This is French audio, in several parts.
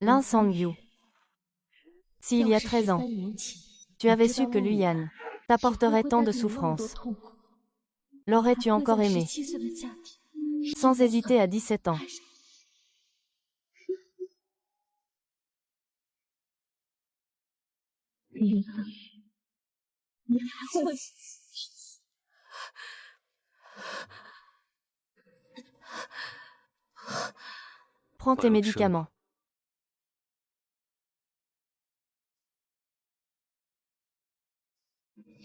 Lin Sangyu. S'il y a 13 ans, tu avais su que Luyan t'apporterait tant de souffrances, l'aurais-tu encore aimé? Sans hésiter à 17 ans. Prends tes médicaments.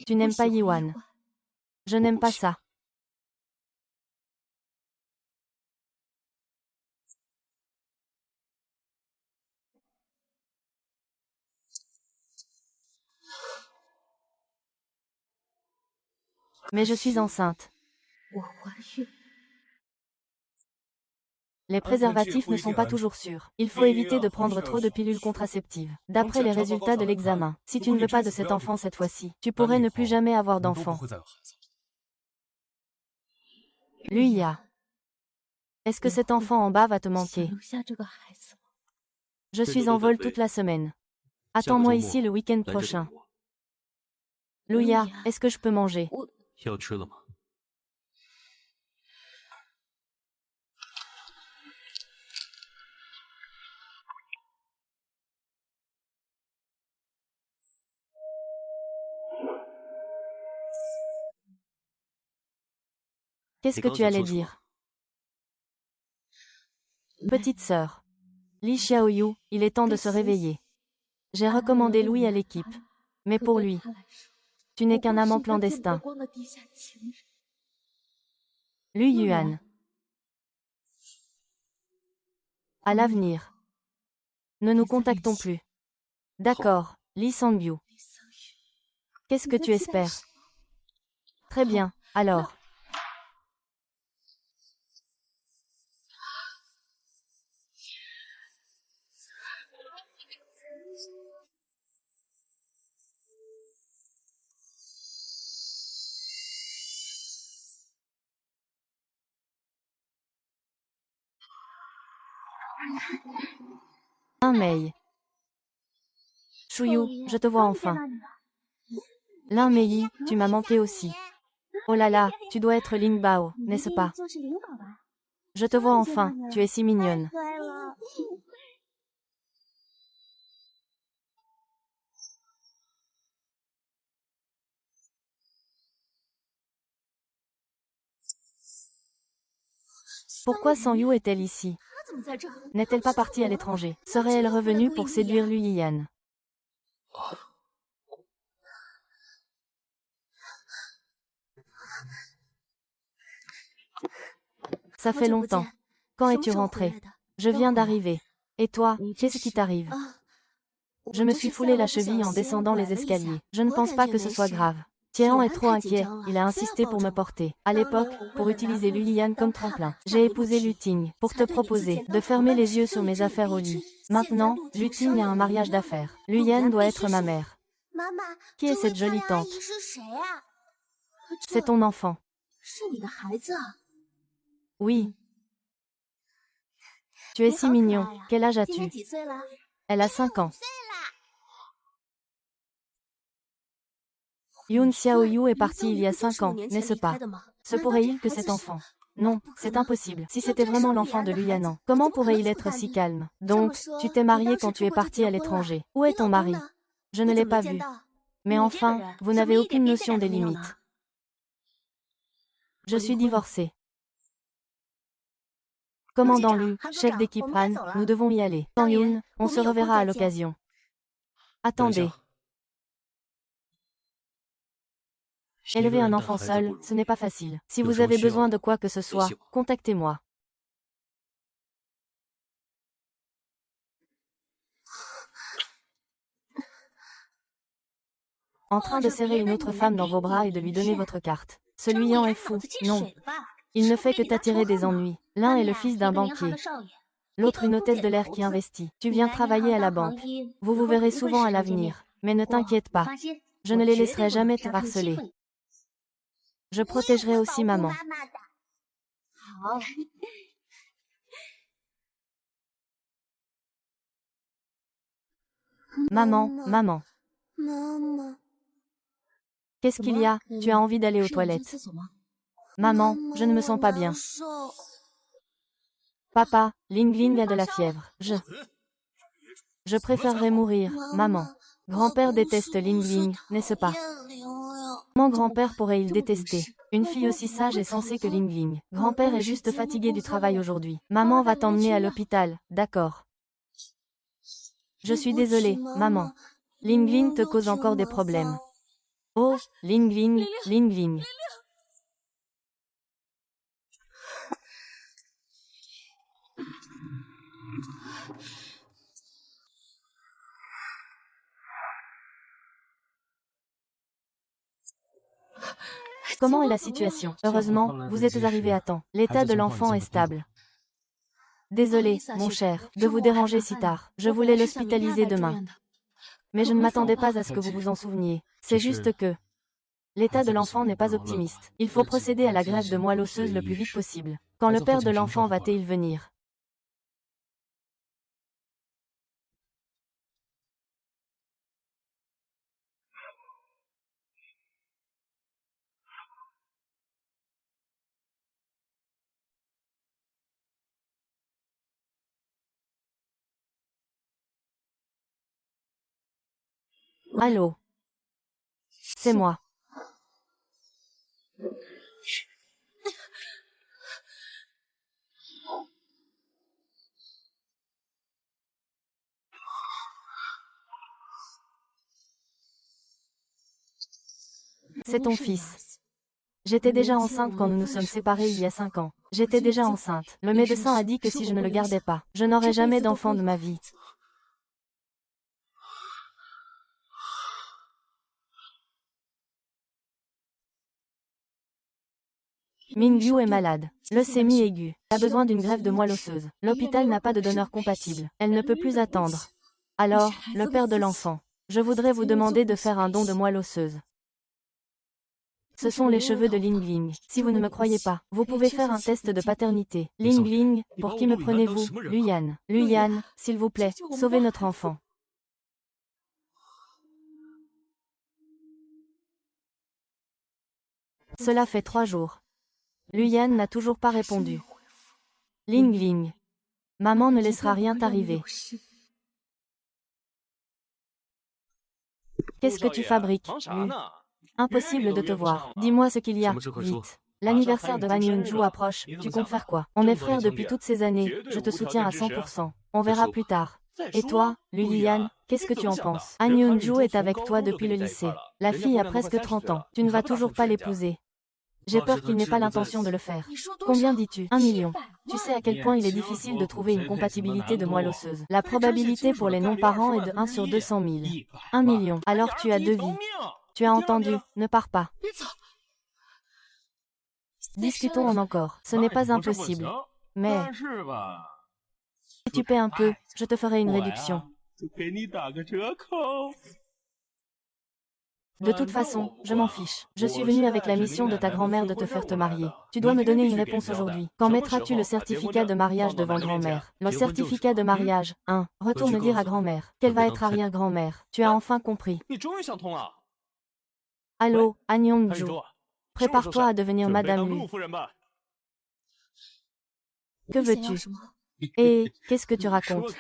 Tu n'aimes pas Yiwan. Je n'aime pas ça. Mais je suis enceinte. Les préservatifs ne sont pas toujours sûrs. Il faut éviter de prendre trop de pilules contraceptives. D'après les résultats de l'examen, si tu ne veux pas de cet enfant cette fois-ci, tu pourrais ne plus jamais avoir d'enfant. Luya. Est-ce que cet enfant en bas va te manquer? Je suis en vol toute la semaine. Attends-moi ici le week-end prochain. Luya, est-ce que je peux manger? Qu'est-ce que tu allais dire? Petite sœur. Li Xiaoyu, il est temps de se réveiller. J'ai recommandé Louis à l'équipe. Mais pour lui, tu n'es qu'un amant clandestin. Lu Yuan. À l'avenir. Ne nous contactons plus. D'accord, Li Sangyu. Qu'est-ce que tu espères? Très bien, alors. Un Mei. Shuyu, je te vois enfin. Lin Mei, tu m'as manqué aussi. Oh là là, tu dois être Ling Bao, n'est-ce pas? Je te vois enfin, tu es si mignonne. Pourquoi Sangyu est-elle ici? N'est-elle pas partie à l'étranger? Serait-elle revenue pour séduire Lu Yiyan? Ça fait longtemps. Quand es-tu rentré? Je viens d'arriver. Et toi, qu'est-ce qui t'arrive? Je me suis foulé la cheville en descendant les escaliers. Je ne pense pas que ce soit grave. Tian est trop inquiet, il a insisté pour me porter. À l'époque, pour utiliser Lu Yiyan comme tremplin. J'ai épousé Lu Ting pour te proposer de fermer les yeux sur mes affaires au lit. Maintenant, Lu Ting a un mariage d'affaires. Lu Yiyan doit être ma mère. Qui est cette jolie tante? C'est ton enfant. Oui. Tu es si mignon. Quel âge as-tu? Elle a 5 ans. Yoon Xiaoyu est parti il y a 5 ans, n'est-ce pas? Se pourrait-il que cet enfant... Non, c'est impossible. Si c'était vraiment l'enfant de Luyanan, comment pourrait-il être si calme? Donc, tu t'es marié quand tu es parti à l'étranger. Où est ton mari? Je ne l'ai pas vu. Mais enfin, vous n'avez aucune notion des limites. Je suis divorcée. Commandant Lu, chef d'équipe Han, nous devons y aller. Tang Yoon, on se reverra à l'occasion. Attendez. Élever un enfant seul, ce n'est pas facile. Si vous avez besoin de quoi que ce soit, contactez-moi. En train de serrer une autre femme dans vos bras et de lui donner votre carte. Ce Luyan est fou, non. Il ne fait que t'attirer des ennuis. L'un est le fils d'un banquier. L'autre une hôtesse de l'air qui investit. Tu viens travailler à la banque. Vous vous verrez souvent à l'avenir. Mais ne t'inquiète pas. Je ne les laisserai jamais te harceler. Je protégerai aussi maman. Maman, maman. Qu'est-ce qu'il y a? Tu as envie d'aller aux toilettes? Maman, je ne me sens pas bien. Papa, Ling Ling a de la fièvre. Je préférerais mourir, maman. Grand-père déteste Ling Ling, n'est-ce pas? Comment grand-père pourrait-il détester une fille aussi sage et sensée que Ling Ling? Grand-père est juste fatigué du travail aujourd'hui. Maman va t'emmener à l'hôpital, d'accord? Je suis désolée, maman. Ling Ling te cause encore des problèmes. Oh, Ling Ling, Ling Ling. Comment est la situation? Heureusement, vous êtes arrivé à temps. L'état de l'enfant est stable. Désolé, mon cher, de vous déranger si tard. Je voulais l'hospitaliser demain. Mais je ne m'attendais pas à ce que vous vous en souveniez. C'est juste que l'état de l'enfant n'est pas optimiste. Il faut procéder à la greffe de moelle osseuse le plus vite possible. Quand le père de l'enfant va-t-il venir? Allô? C'est moi. C'est ton fils. J'étais déjà enceinte quand nous nous sommes séparés il y a 5 ans. J'étais déjà enceinte. Le médecin a dit que si je ne le gardais pas, je n'aurais jamais d'enfant de ma vie. Mingyu est malade. Leucémie aiguë. Elle a besoin d'une greffe de moelle osseuse. L'hôpital n'a pas de donneur compatible. Elle ne peut plus attendre. Alors, le père de l'enfant. Je voudrais vous demander de faire un don de moelle osseuse. Ce sont les cheveux de Ling Ling. Si vous ne me croyez pas, vous pouvez faire un test de paternité. Ling Ling, pour qui me prenez-vous? Luyan. Luyan, s'il vous plaît, sauvez notre enfant. Cela fait 3 jours. Luyan n'a toujours pas répondu. Ling Ling. Maman ne laissera rien t'arriver. Qu'est-ce que tu fabriques, Lu? Impossible de te voir. Dis-moi ce qu'il y a, vite. L'anniversaire de Han Yunju approche, tu comptes faire quoi? On est frères depuis toutes ces années, je te soutiens à 100%. On verra plus tard. Et toi, Lulian, qu'est-ce que tu en penses? Han Yunju est avec toi depuis le lycée. La fille a presque 30 ans. Tu ne vas toujours pas l'épouser. J'ai peur qu'il n'ait pas l'intention de le faire. Combien dis-tu? 1 million. Tu sais à quel point il est difficile de trouver une compatibilité de moelle osseuse. La probabilité pour les non-parents est de 1 sur 200 000. 1 million. Alors tu as 2 vies. Tu as entendu, ne pars pas. Discutons en encore. Ce n'est pas impossible. Mais si tu paies un peu, je te ferai une réduction. De toute façon, je m'en fiche. Je suis venu avec la mission de ta grand-mère de te faire te marier. Tu dois me donner une réponse aujourd'hui. Quand mettras-tu le certificat de mariage devant grand-mère? Le certificat de mariage, 1. Retourne dire à grand-mère qu'elle va être arrière-grand-mère. Tu as enfin compris. Allô, Han Yongju. Prépare-toi à devenir Madame Lu. Que veux-tu? Et qu'est-ce que tu racontes?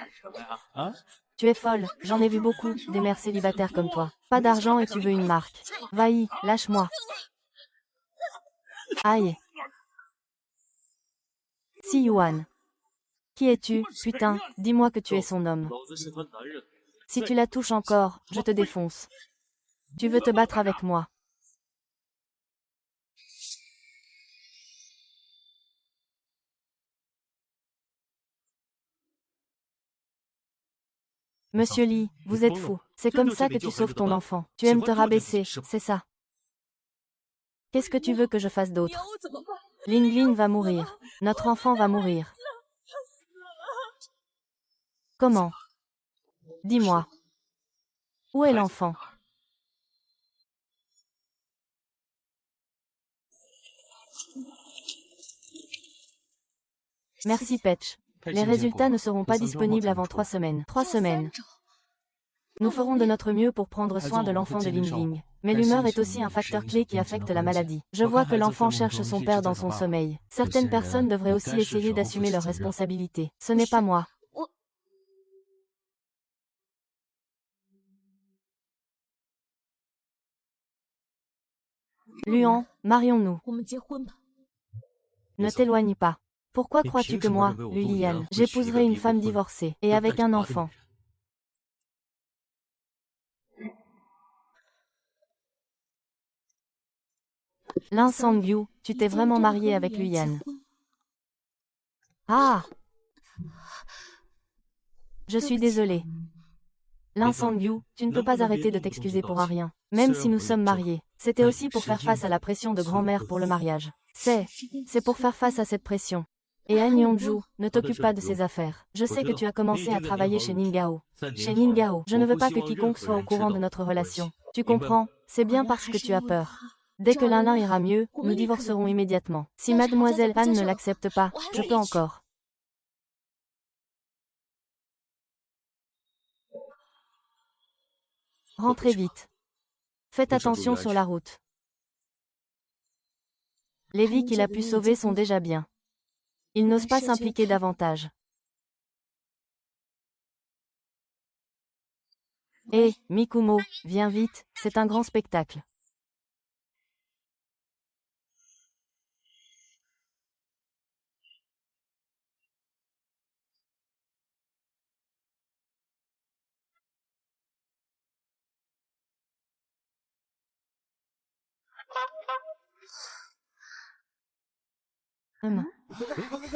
Tu es folle, j'en ai vu beaucoup, des mères célibataires comme toi. Pas d'argent et tu veux une marque. Vai, lâche-moi. Aïe. Si Yuan. Qui es-tu, putain, dis-moi que tu es son homme. Si tu la touches encore, je te défonce. Tu veux te battre avec moi. Monsieur Lee, vous êtes fou. C'est comme ça que tu sauves ton enfant. Tu aimes te rabaisser, c'est ça. Qu'est-ce que tu veux que je fasse d'autre? Ling Ling va mourir. Notre enfant va mourir. Comment? Dis-moi. Où est l'enfant? Merci Petch. Les résultats ne seront pas disponibles avant 3 semaines. 3 semaines. Nous ferons de notre mieux pour prendre soin de l'enfant de Lingling. Mais l'humeur est aussi un facteur clé qui affecte la maladie. Je vois que l'enfant cherche son père dans son sommeil. Certaines personnes devraient aussi essayer d'assumer leurs responsabilités. Ce n'est pas moi. Luan, marions-nous. Ne t'éloigne pas. Pourquoi crois-tu que moi, Luliane, j'épouserai une femme divorcée, et avec un enfant? Lin Sangyu, tu t'es vraiment marié avec Luyan. Ah! Je suis désolée. Lin Sangyu, tu ne peux pas arrêter de t'excuser pour rien. Même si nous sommes mariés, c'était aussi pour faire face à la pression de grand-mère pour le mariage. C'est pour faire face à cette pression. Et Han Yongju, ne t'occupe pas de ces affaires. Je sais que tu as commencé à travailler chez Ningao. Chez Ningao, je ne veux pas que quiconque soit au courant de notre relation. Tu comprends? C'est bien parce que tu as peur. Dès que l'un ira mieux, nous divorcerons immédiatement. Si mademoiselle Anne ne l'accepte pas, je peux encore. Rentrez vite. Faites attention sur la route. Les vies qu'il a pu sauver sont déjà bien. Il n'ose pas s'impliquer davantage. Hé, Mikumo, viens vite, c'est un grand spectacle.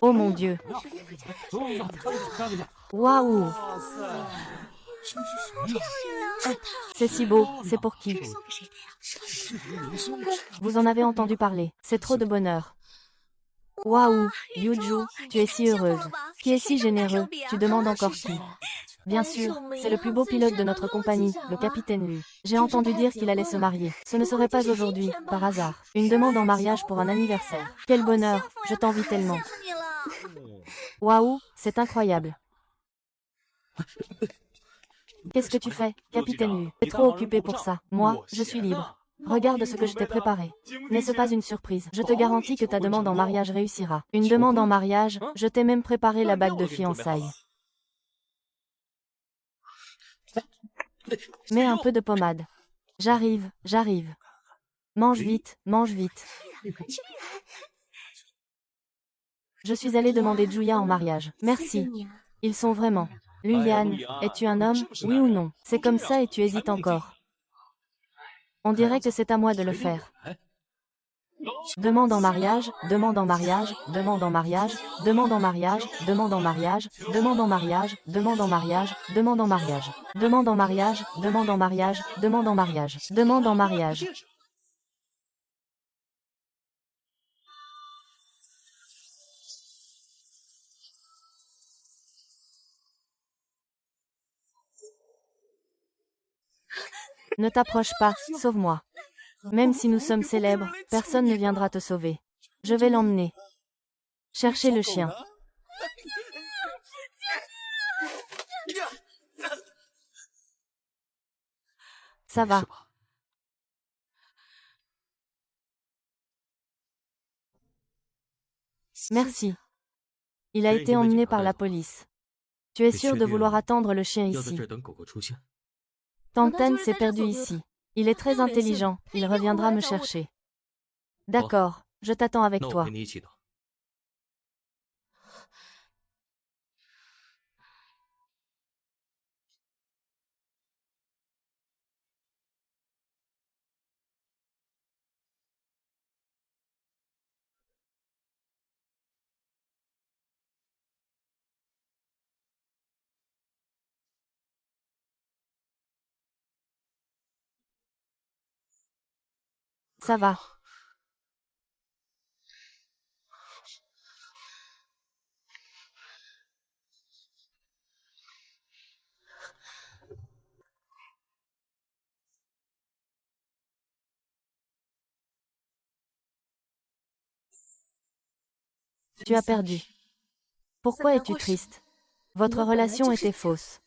Oh mon Dieu. Waouh. C'est si beau, c'est pour qui? Vous en avez entendu parler, c'est trop de bonheur. Waouh, Yuju, tu es si heureuse. Qui est si généreux, tu demandes encore qui? Bien sûr, c'est le plus beau pilote de notre compagnie, le capitaine Lu. J'ai entendu dire qu'il allait se marier. Ce ne serait pas aujourd'hui, par hasard. Une demande en mariage pour un anniversaire. Quel bonheur, je t'envie tellement. Waouh, c'est incroyable. Qu'est-ce que tu fais, capitaine Lu? Tu es trop occupé pour ça. Moi, je suis libre. Regarde ce que je t'ai préparé. N'est-ce pas une surprise? Je te garantis que ta demande en mariage réussira. Une demande en mariage, je t'ai même préparé la bague de fiançailles. Mets un peu de pommade. J'arrive, j'arrive. Mange vite, mange vite. Je suis allée demander Juya en mariage. Merci. Ils sont vraiment. Luliane, es-tu un homme, oui ou non? C'est comme ça et tu hésites encore. On dirait que c'est à moi de le faire. Demande en mariage, demande en mariage, demande en mariage, demande en mariage, demande en mariage, demande en mariage, demande en mariage, demande en mariage, demande en mariage, demande en mariage, demande en mariage, demande en mariage. Ne t'approche pas, sauve-moi. Même si nous sommes célèbres, personne ne viendra te sauver. Je vais l'emmener. Cherchez le chien. Ça va. Merci. Il a été emmené par la police. Tu es sûr de vouloir attendre le chien ici? Tantan s'est perdu ici. Il est très intelligent, il reviendra me chercher. D'accord, je t'attends avec toi. Ça va. Tu as perdu. Pourquoi es-tu triste? Votre relation était fausse.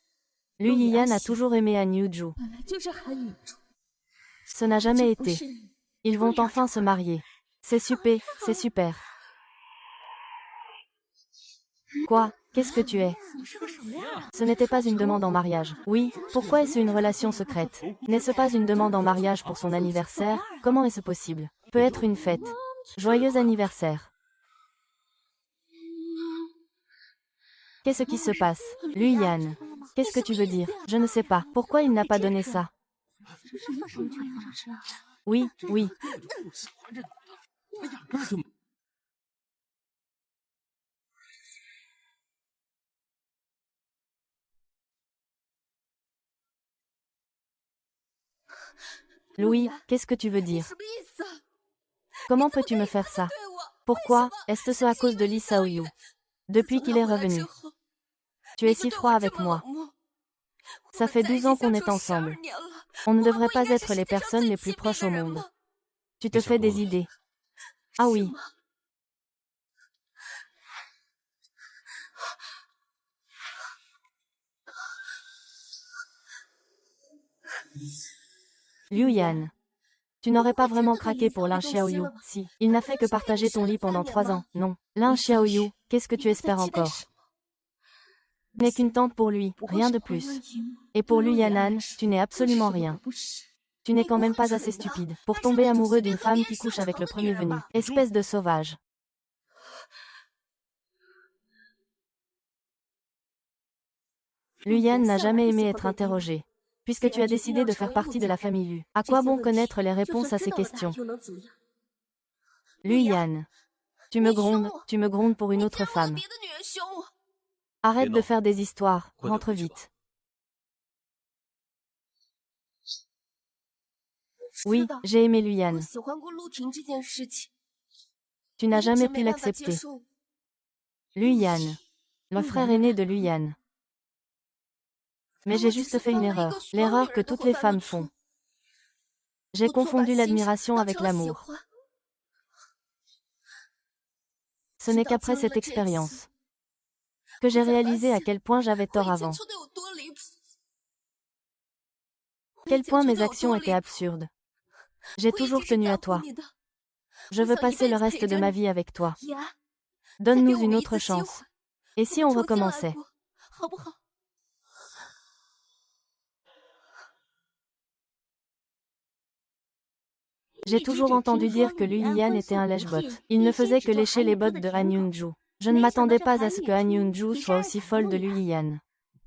Liu Yiyan a toujours aimé Han Yuju. Ce n'a jamais été. Ils vont enfin se marier. C'est super, c'est super. Quoi? Qu'est-ce que tu es? Ce n'était pas une demande en mariage. Oui, pourquoi est-ce une relation secrète? N'est-ce pas une demande en mariage pour son anniversaire? Comment est-ce possible? Peut être une fête. Joyeux anniversaire. Qu'est-ce qui se passe? Liu Yan. Qu'est-ce que tu veux dire? Je ne sais pas. Pourquoi il n'a pas donné ça? Oui, oui. Louis, qu'est-ce que tu veux dire? Comment peux-tu me faire ça? Pourquoi? Est-ce ce à cause de Li Xiaoyu? Depuis qu'il est revenu. Tu es si froid avec moi. Ça fait 12 ans qu'on est ensemble. On ne devrait pas être les personnes les plus proches au monde. Tu te fais des idées. Ah oui. Liu Yan. Tu n'aurais pas vraiment craqué pour Lin Xiaoyu, si. Il n'a fait que partager ton lit pendant 3 ans, non. Lin Xiaoyu, qu'est-ce que tu espères encore? N'est qu'une tante pour lui, rien de plus. Et pour Liu Yanan, tu n'es absolument rien. Tu n'es quand même pas assez stupide pour tomber amoureux d'une femme qui couche avec le premier venu. Espèce de sauvage. Liu Yan n'a jamais aimé être interrogé. Puisque tu as décidé de faire partie de la famille Lu, à quoi bon connaître les réponses à ces questions? Liu Yan. Tu me grondes pour une autre femme. Arrête de faire des histoires, rentre vite. Oui, j'ai aimé Liu Yan. Tu n'as jamais pu l'accepter. Liu Yan. Le frère aîné de Liu Yan. Mais j'ai juste fait une erreur, l'erreur que toutes les femmes font. J'ai confondu l'admiration avec l'amour. Ce n'est qu'après cette expérience que j'ai réalisé à quel point j'avais tort avant. Quel point mes actions étaient absurdes. J'ai toujours tenu à toi. Je veux passer le reste de ma vie avec toi. Donne-nous une autre chance. Et si on recommençait? J'ai toujours entendu dire que Liu Yiyan était un lèche-bot. Il ne faisait que lécher les bottes de Han Yunju. Je ne m'attendais pas à ce que Han Yunju soit aussi folle de Liu Yiyan.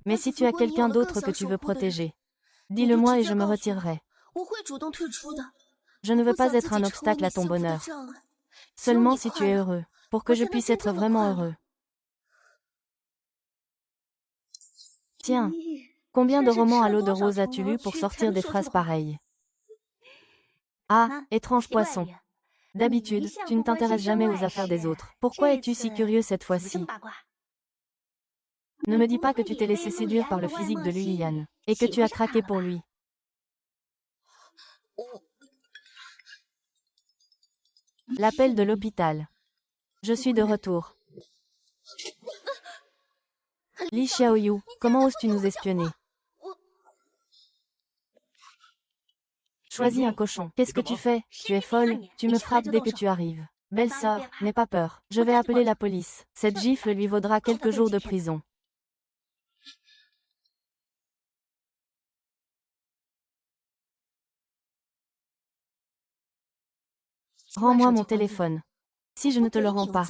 Mais si tu as quelqu'un d'autre que tu veux protéger, dis-le-moi et je me retirerai. Je ne veux pas être un obstacle à ton bonheur. Seulement si tu es heureux, pour que je puisse être vraiment heureux. Tiens, combien de romans à l'eau de rose as-tu lu pour sortir des phrases pareilles? Ah, étrange poisson. D'habitude, tu ne t'intéresses jamais aux affaires des autres. Pourquoi es-tu si curieux cette fois-ci? Ne me dis pas que tu t'es laissé séduire par le physique de Liu Yiyan, et que tu as craqué pour lui. L'appel de l'hôpital. Je suis de retour. Li Xiaoyu, comment oses-tu nous espionner? Choisis un cochon. Qu'est-ce que tu fais? Tu es folle, tu me frappes dès que tu arrives. Belle sœur, n'aie pas peur. Je vais appeler la police. Cette gifle lui vaudra quelques jours de prison. Rends-moi mon téléphone. Si je ne te le rends pas.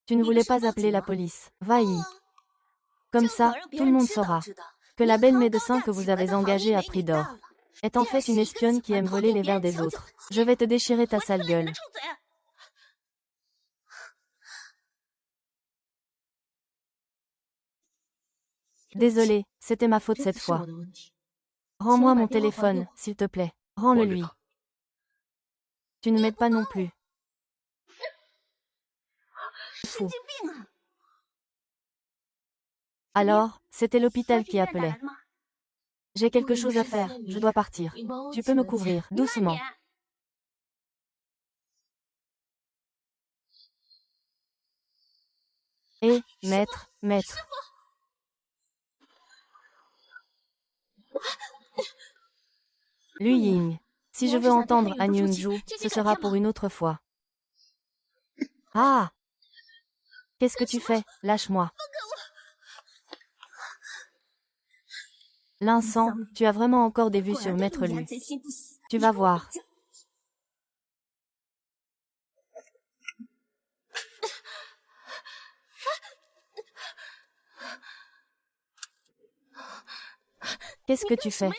Tu ne voulais pas appeler la police. Va-y. Comme ça, tout le monde saura que la belle médecin que vous avez engagée à prix d'or est en fait une espionne qui aime voler les verres des autres. Je vais te déchirer ta sale gueule. Désolé, c'était ma faute cette fois. Rends-moi mon téléphone, s'il te plaît. Rends-le-lui. Tu ne m'aides pas non plus. Fou. Alors, c'était l'hôpital qui appelait. J'ai quelque chose à faire, je dois partir. Tu peux me couvrir, doucement. Maître. Lu Ying, si je veux entendre Han Yunju, ce sera pour une autre fois. Ah! Qu'est-ce que tu fais? Lâche-moi. L'encens, tu as vraiment encore des vues sur Maître Lu. Tu vas voir. Qu'est-ce que tu fais?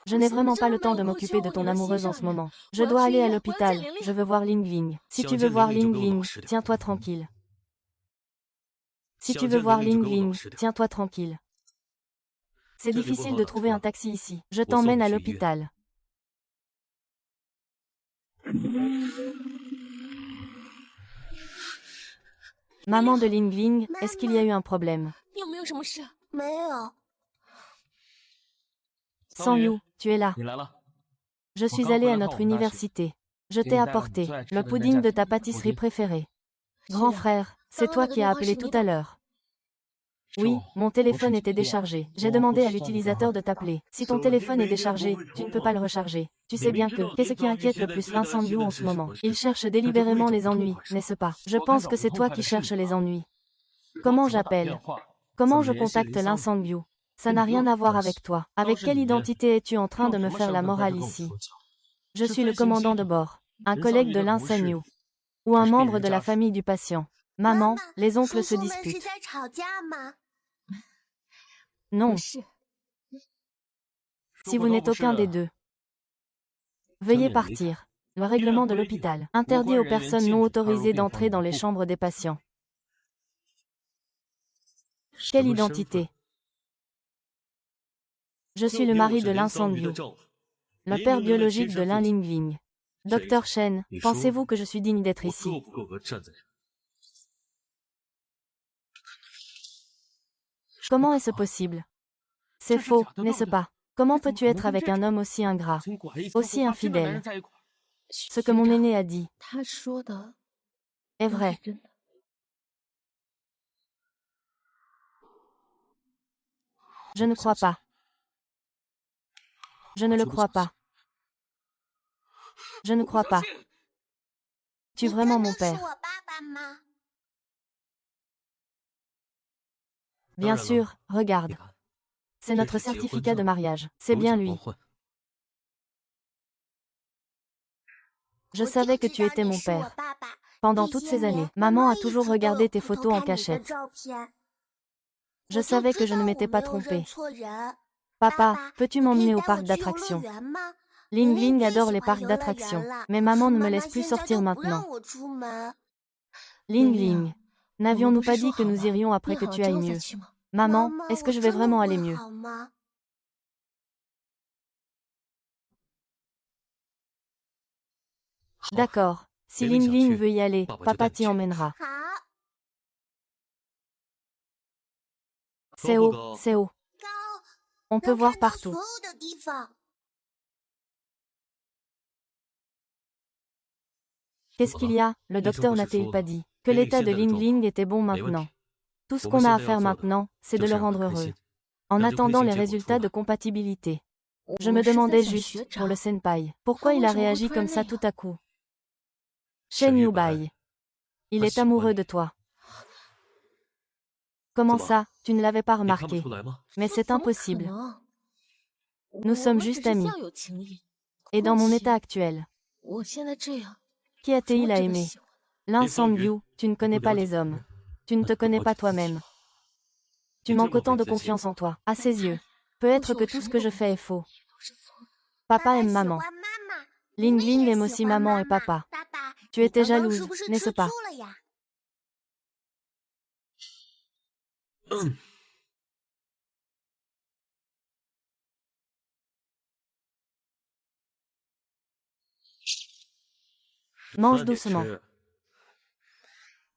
Je n'ai vraiment pas le temps de m'occuper de ton amoureuse en ce moment. Je dois aller à l'hôpital. Je veux voir Ling Ling. Si tu veux voir Ling Ling, tiens-toi tranquille. Si tu veux voir Ling Ling, tiens-toi tranquille. C'est difficile de trouver un taxi ici. Je t'emmène à l'hôpital. Maman de Ling Ling, est-ce qu'il y a eu un problème? Sang-Yu, tu es là. Je suis allée à notre université. Je t'ai apporté le pudding de ta pâtisserie préférée. Grand frère, c'est toi qui as appelé tout à l'heure. Oui, mon téléphone était déchargé. J'ai demandé à l'utilisateur de t'appeler. Si ton téléphone est déchargé, tu ne peux pas le recharger. Tu sais bien que, qu'est-ce qui inquiète le plus Vincent Liu en ce moment? Il cherche délibérément les ennuis, n'est-ce pas? Je pense que c'est toi qui cherches les ennuis. Comment j'appelle? Comment je contacte l'incendiu? Ça n'a rien à voir avec toi. Avec quelle identité es-tu en train de me faire la morale ici? Je suis le commandant de bord, un collègue de l'incendiu, ou un membre de la famille du patient. Maman, les oncles se disputent. Non. Si vous n'êtes aucun des deux, veuillez partir. Le règlement de l'hôpital interdit aux personnes non autorisées d'entrer dans les chambres des patients. Quelle identité? Je suis le mari de l'incendiu, le père biologique de Lin Lingling. Docteur Shen, pensez-vous que je suis digne d'être ici? Comment est-ce possible? C'est faux, n'est-ce pas? Comment peux-tu être avec un homme aussi ingrat, aussi infidèle? Ce que mon aîné a dit est vrai. Je ne crois pas. Je ne le crois pas. Je ne crois pas. Tu es vraiment mon père? Bien sûr, regarde. C'est notre certificat de mariage. C'est bien lui. Je savais que tu étais mon père. Pendant toutes ces années, maman a toujours regardé tes photos en cachette. Je savais que je ne m'étais pas trompée. Papa, peux-tu m'emmener au parc d'attractions? Ling Ling adore les parcs d'attractions, mais maman ne me laisse plus sortir maintenant. Ling Ling, n'avions-nous pas dit que nous irions après que tu ailles mieux? Maman, est-ce que je vais vraiment aller mieux? D'accord. Si Ling Ling veut y aller, papa t'y emmènera. C'est haut, c'est haut. On peut voir partout. Qu'est-ce qu'il y a? Le docteur n'a-t-il pas dit que l'état de Ling Ling était bon maintenant? Tout ce qu'on a à faire maintenant, c'est de le rendre heureux. En attendant les résultats de compatibilité. Je me demandais juste, pour le senpai, pourquoi il a réagi comme ça tout à coup. Shen Yubai. Il est amoureux de toi. Comment ça, tu ne l'avais pas remarqué? Mais c'est impossible. Nous sommes juste amis. Et dans mon état actuel, qui a-t-il à aimer? L'incendiu, tu ne connais pas les hommes. Tu ne te connais pas toi-même. Tu manques autant de confiance en toi, à ses yeux. Peut-être que tout ce que je fais est faux. Papa aime maman. Ling Ling aime aussi maman et papa. Tu étais jalouse, n'est-ce pas? Mange doucement.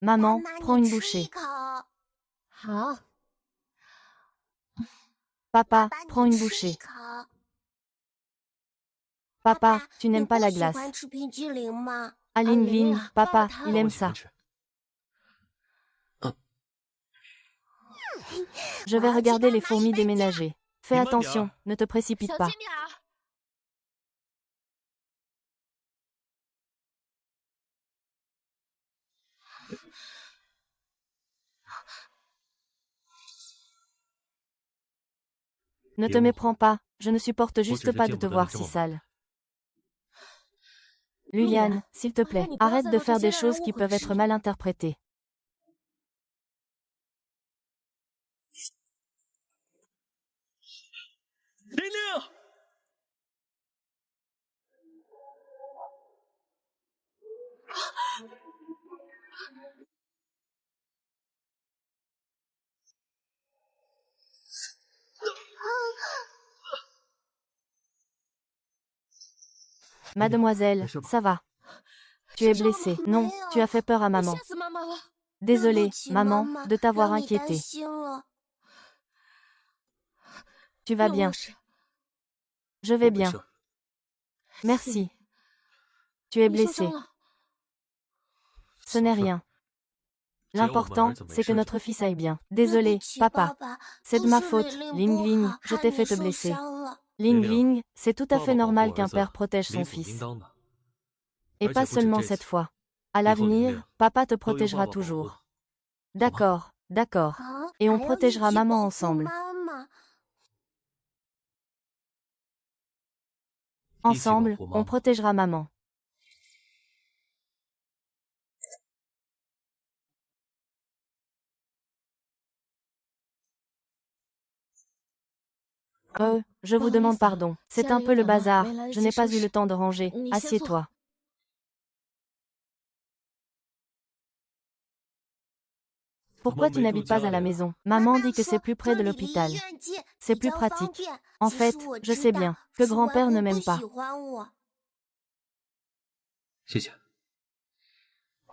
Maman, prends une bouchée. Papa, prends une bouchée. Papa, tu n'aimes pas la glace. Ah Ling Ling, papa, il aime ça. Je vais regarder les fourmis déménager. Fais attention, ne te précipite pas. Ne te méprends pas, je ne supporte juste pas de te voir si sale. Luliane, s'il te plaît, arrête de faire des choses qui peuvent être mal interprétées. Mademoiselle, ça va. Tu es blessée. Non, tu as fait peur à maman. Désolée, maman, de t'avoir inquiétée. Tu vas bien. Je vais bien. Merci. Tu es blessée. Ce n'est rien. L'important, c'est que notre fils aille bien. Désolé, papa. C'est de ma faute, Ling Ling, je t'ai fait te blesser. Ling Ling, c'est tout à fait normal qu'un père protège son fils. Et pas seulement cette fois. À l'avenir, papa te protégera toujours. D'accord, d'accord. Et on protégera maman ensemble. Ensemble, on protégera maman. Je vous demande pardon. C'est un peu le bazar, je n'ai pas eu le temps de ranger. Assieds-toi. Pourquoi tu n'habites pas à la maison? Maman dit que c'est plus près de l'hôpital. C'est plus pratique. En fait, je sais bien que grand-père ne m'aime pas.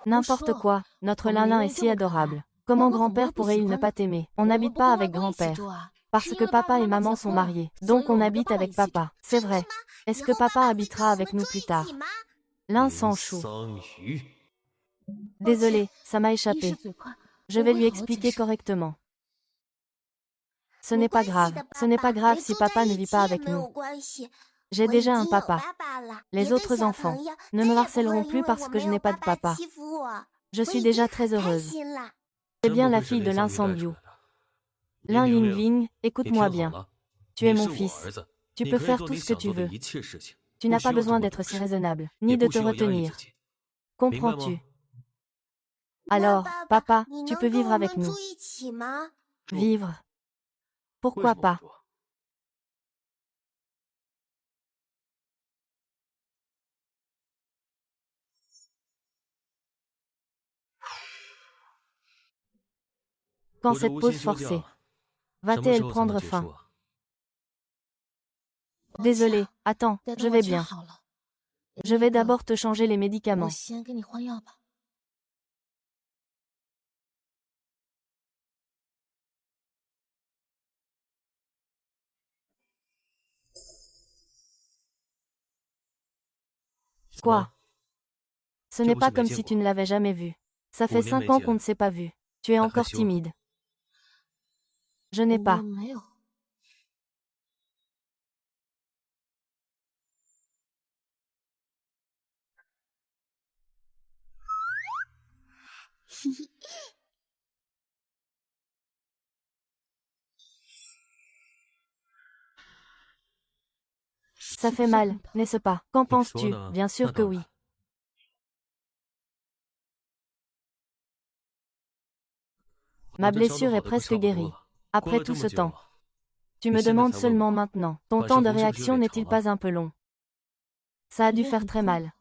N'importe quoi, notre Lin-Lin est si adorable. Comment grand-père pourrait-il ne pas t'aimer? On n'habite pas avec grand-père. Parce que papa et maman sont mariés. Donc on habite avec papa. C'est vrai. Est-ce que papa habitera avec nous plus tard? L'un s'en choux. Désolé, ça m'a échappé. Je vais lui expliquer correctement. Ce n'est pas grave. Ce n'est pas grave si papa ne vit pas avec nous. J'ai déjà un papa. Les autres enfants ne me harcèleront plus parce que je n'ai pas de papa. Je suis déjà très heureuse. C'est bien la fille de Lin Sanliu. Lin Lingling, écoute-moi bien. Tu es mon fils. Tu peux faire tout ce que tu veux. Tu n'as pas besoin d'être si raisonnable, ni de te retenir. Comprends-tu? Alors, papa, tu peux vivre avec nous. Vivre? Pourquoi pas? Quand cette pause forcée va-t-elle prendre fin? Désolé, attends, je vais bien. Je vais d'abord te changer les médicaments. Quoi? Ce n'est pas comme si tu ne l'avais jamais vu. Ça fait 5 ans qu'on ne s'est pas vu. Tu es encore timide. Je n'ai pas. Ça fait mal, n'est-ce pas? Qu'en penses-tu? Bien sûr que oui. Ma blessure est presque guérie. Après tout ce temps. Tu me demandes seulement maintenant. Ton temps de réaction n'est-il pas un peu long? Ça a dû faire très mal.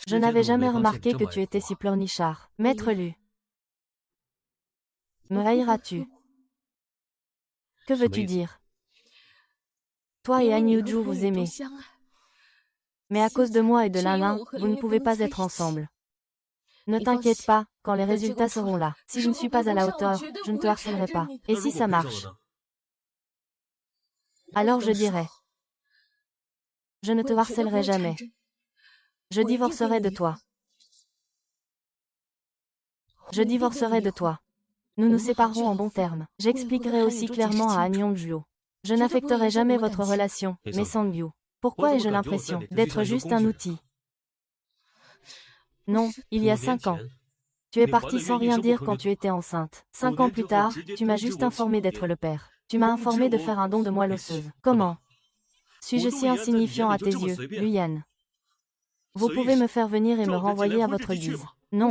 Je n'avais jamais remarqué que tu étais si pleurnichard. Maître Lu. Me haïras-tu? Que veux-tu dire? Toi et Han Yuju vous aimez. Mais à cause de moi et de Lin-Lin, vous ne pouvez pas être ensemble. Ne t'inquiète pas, quand les résultats seront là. Si je ne suis pas à la hauteur, je ne te harcèlerai pas. Et si ça marche? Alors je dirai. Je ne te harcèlerai jamais. Je divorcerai de toi. Je divorcerai de toi. Nous nous séparerons en bons termes. J'expliquerai aussi clairement à Han Yongju. Je n'affecterai jamais votre relation, mais Sangyu. Pourquoi ai-je l'impression d'être juste un outil? Non, il y a 5 ans. Tu es parti sans rien dire quand tu étais enceinte. 5 ans plus tard, tu m'as juste informé d'être le père. Tu m'as informé de faire un don de moelle osseuse. Comment? Suis-je si insignifiant à tes yeux, Luyan? Vous pouvez me faire venir et me renvoyer à votre guise. Non.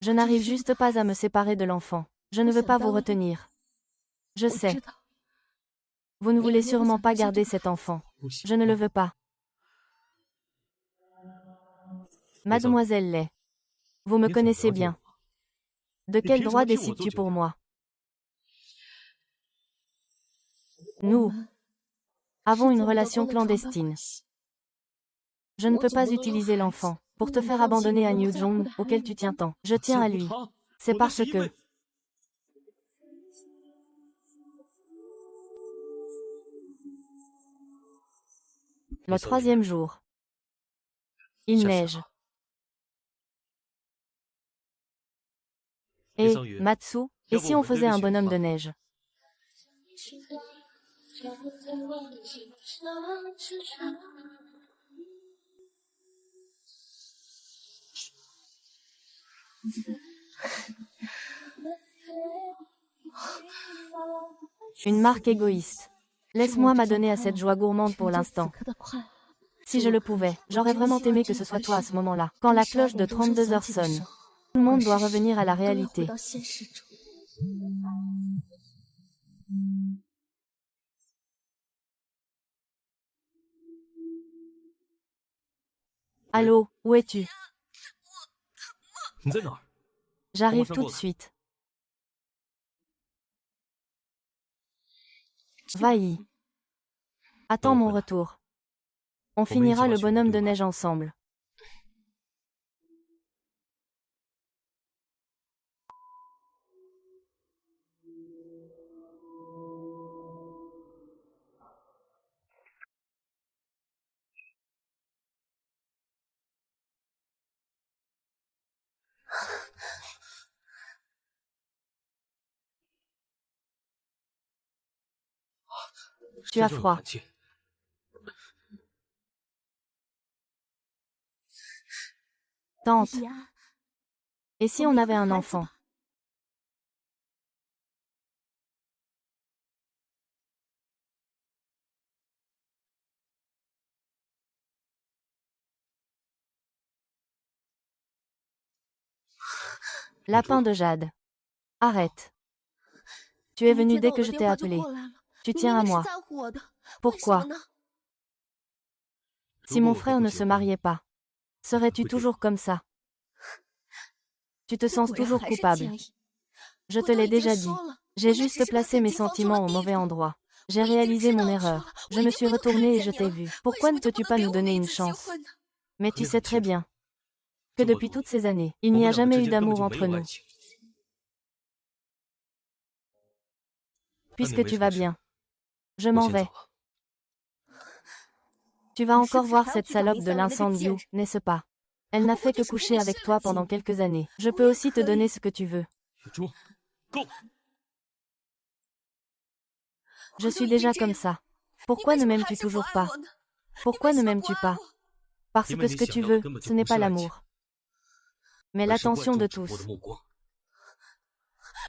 Je n'arrive juste pas à me séparer de l'enfant. Je ne veux pas vous retenir. Je sais. Vous ne voulez sûrement pas garder cet enfant. Je ne le veux pas. Mademoiselle Lay. Vous me connaissez bien. De quel droit décides-tu pour moi? Nous avons une relation clandestine. Je ne peux pas utiliser l'enfant pour te faire abandonner à New Jong, auquel tu tiens tant. Je tiens à lui. C'est parce que... Le 3e jour. Il neige. Et, Matsu, et si on faisait un bonhomme de neige? Une marque égoïste. Laisse-moi m'adonner à cette joie gourmande pour l'instant. Si je le pouvais, j'aurais vraiment aimé que ce soit toi à ce moment-là. Quand la cloche de 32 heures sonne, tout le monde doit revenir à la réalité. Allô, où es-tu? J'arrive tout de suite. Va-y. Attends mon retour. On finira le bonhomme de neige ensemble. Tu as froid. Tante. Et si on avait un enfant? Lapin de jade. Arrête. Tu es venu dès que je t'ai appelé. Tu tiens à moi. Pourquoi? Si mon frère ne se mariait pas, serais-tu toujours comme ça? Tu te sens toujours coupable. Je te l'ai déjà dit. J'ai juste placé mes sentiments au mauvais endroit. J'ai réalisé mon erreur. Je me suis retournée et je t'ai vu. Pourquoi ne peux-tu pas nous donner une chance? Mais tu sais très bien que depuis toutes ces années, il n'y a jamais eu d'amour entre nous. Puisque tu vas bien, je m'en vais. Tu vas encore voir cette salope de l'incendiu, n'est-ce pas? Elle n'a fait que coucher avec toi pendant quelques années. Je peux aussi te donner ce que tu veux. Je suis déjà comme ça. Pourquoi ne m'aimes-tu toujours pas? Pourquoi ne m'aimes-tu pas? Parce que ce que tu veux, ce n'est pas l'amour, mais l'attention de tous.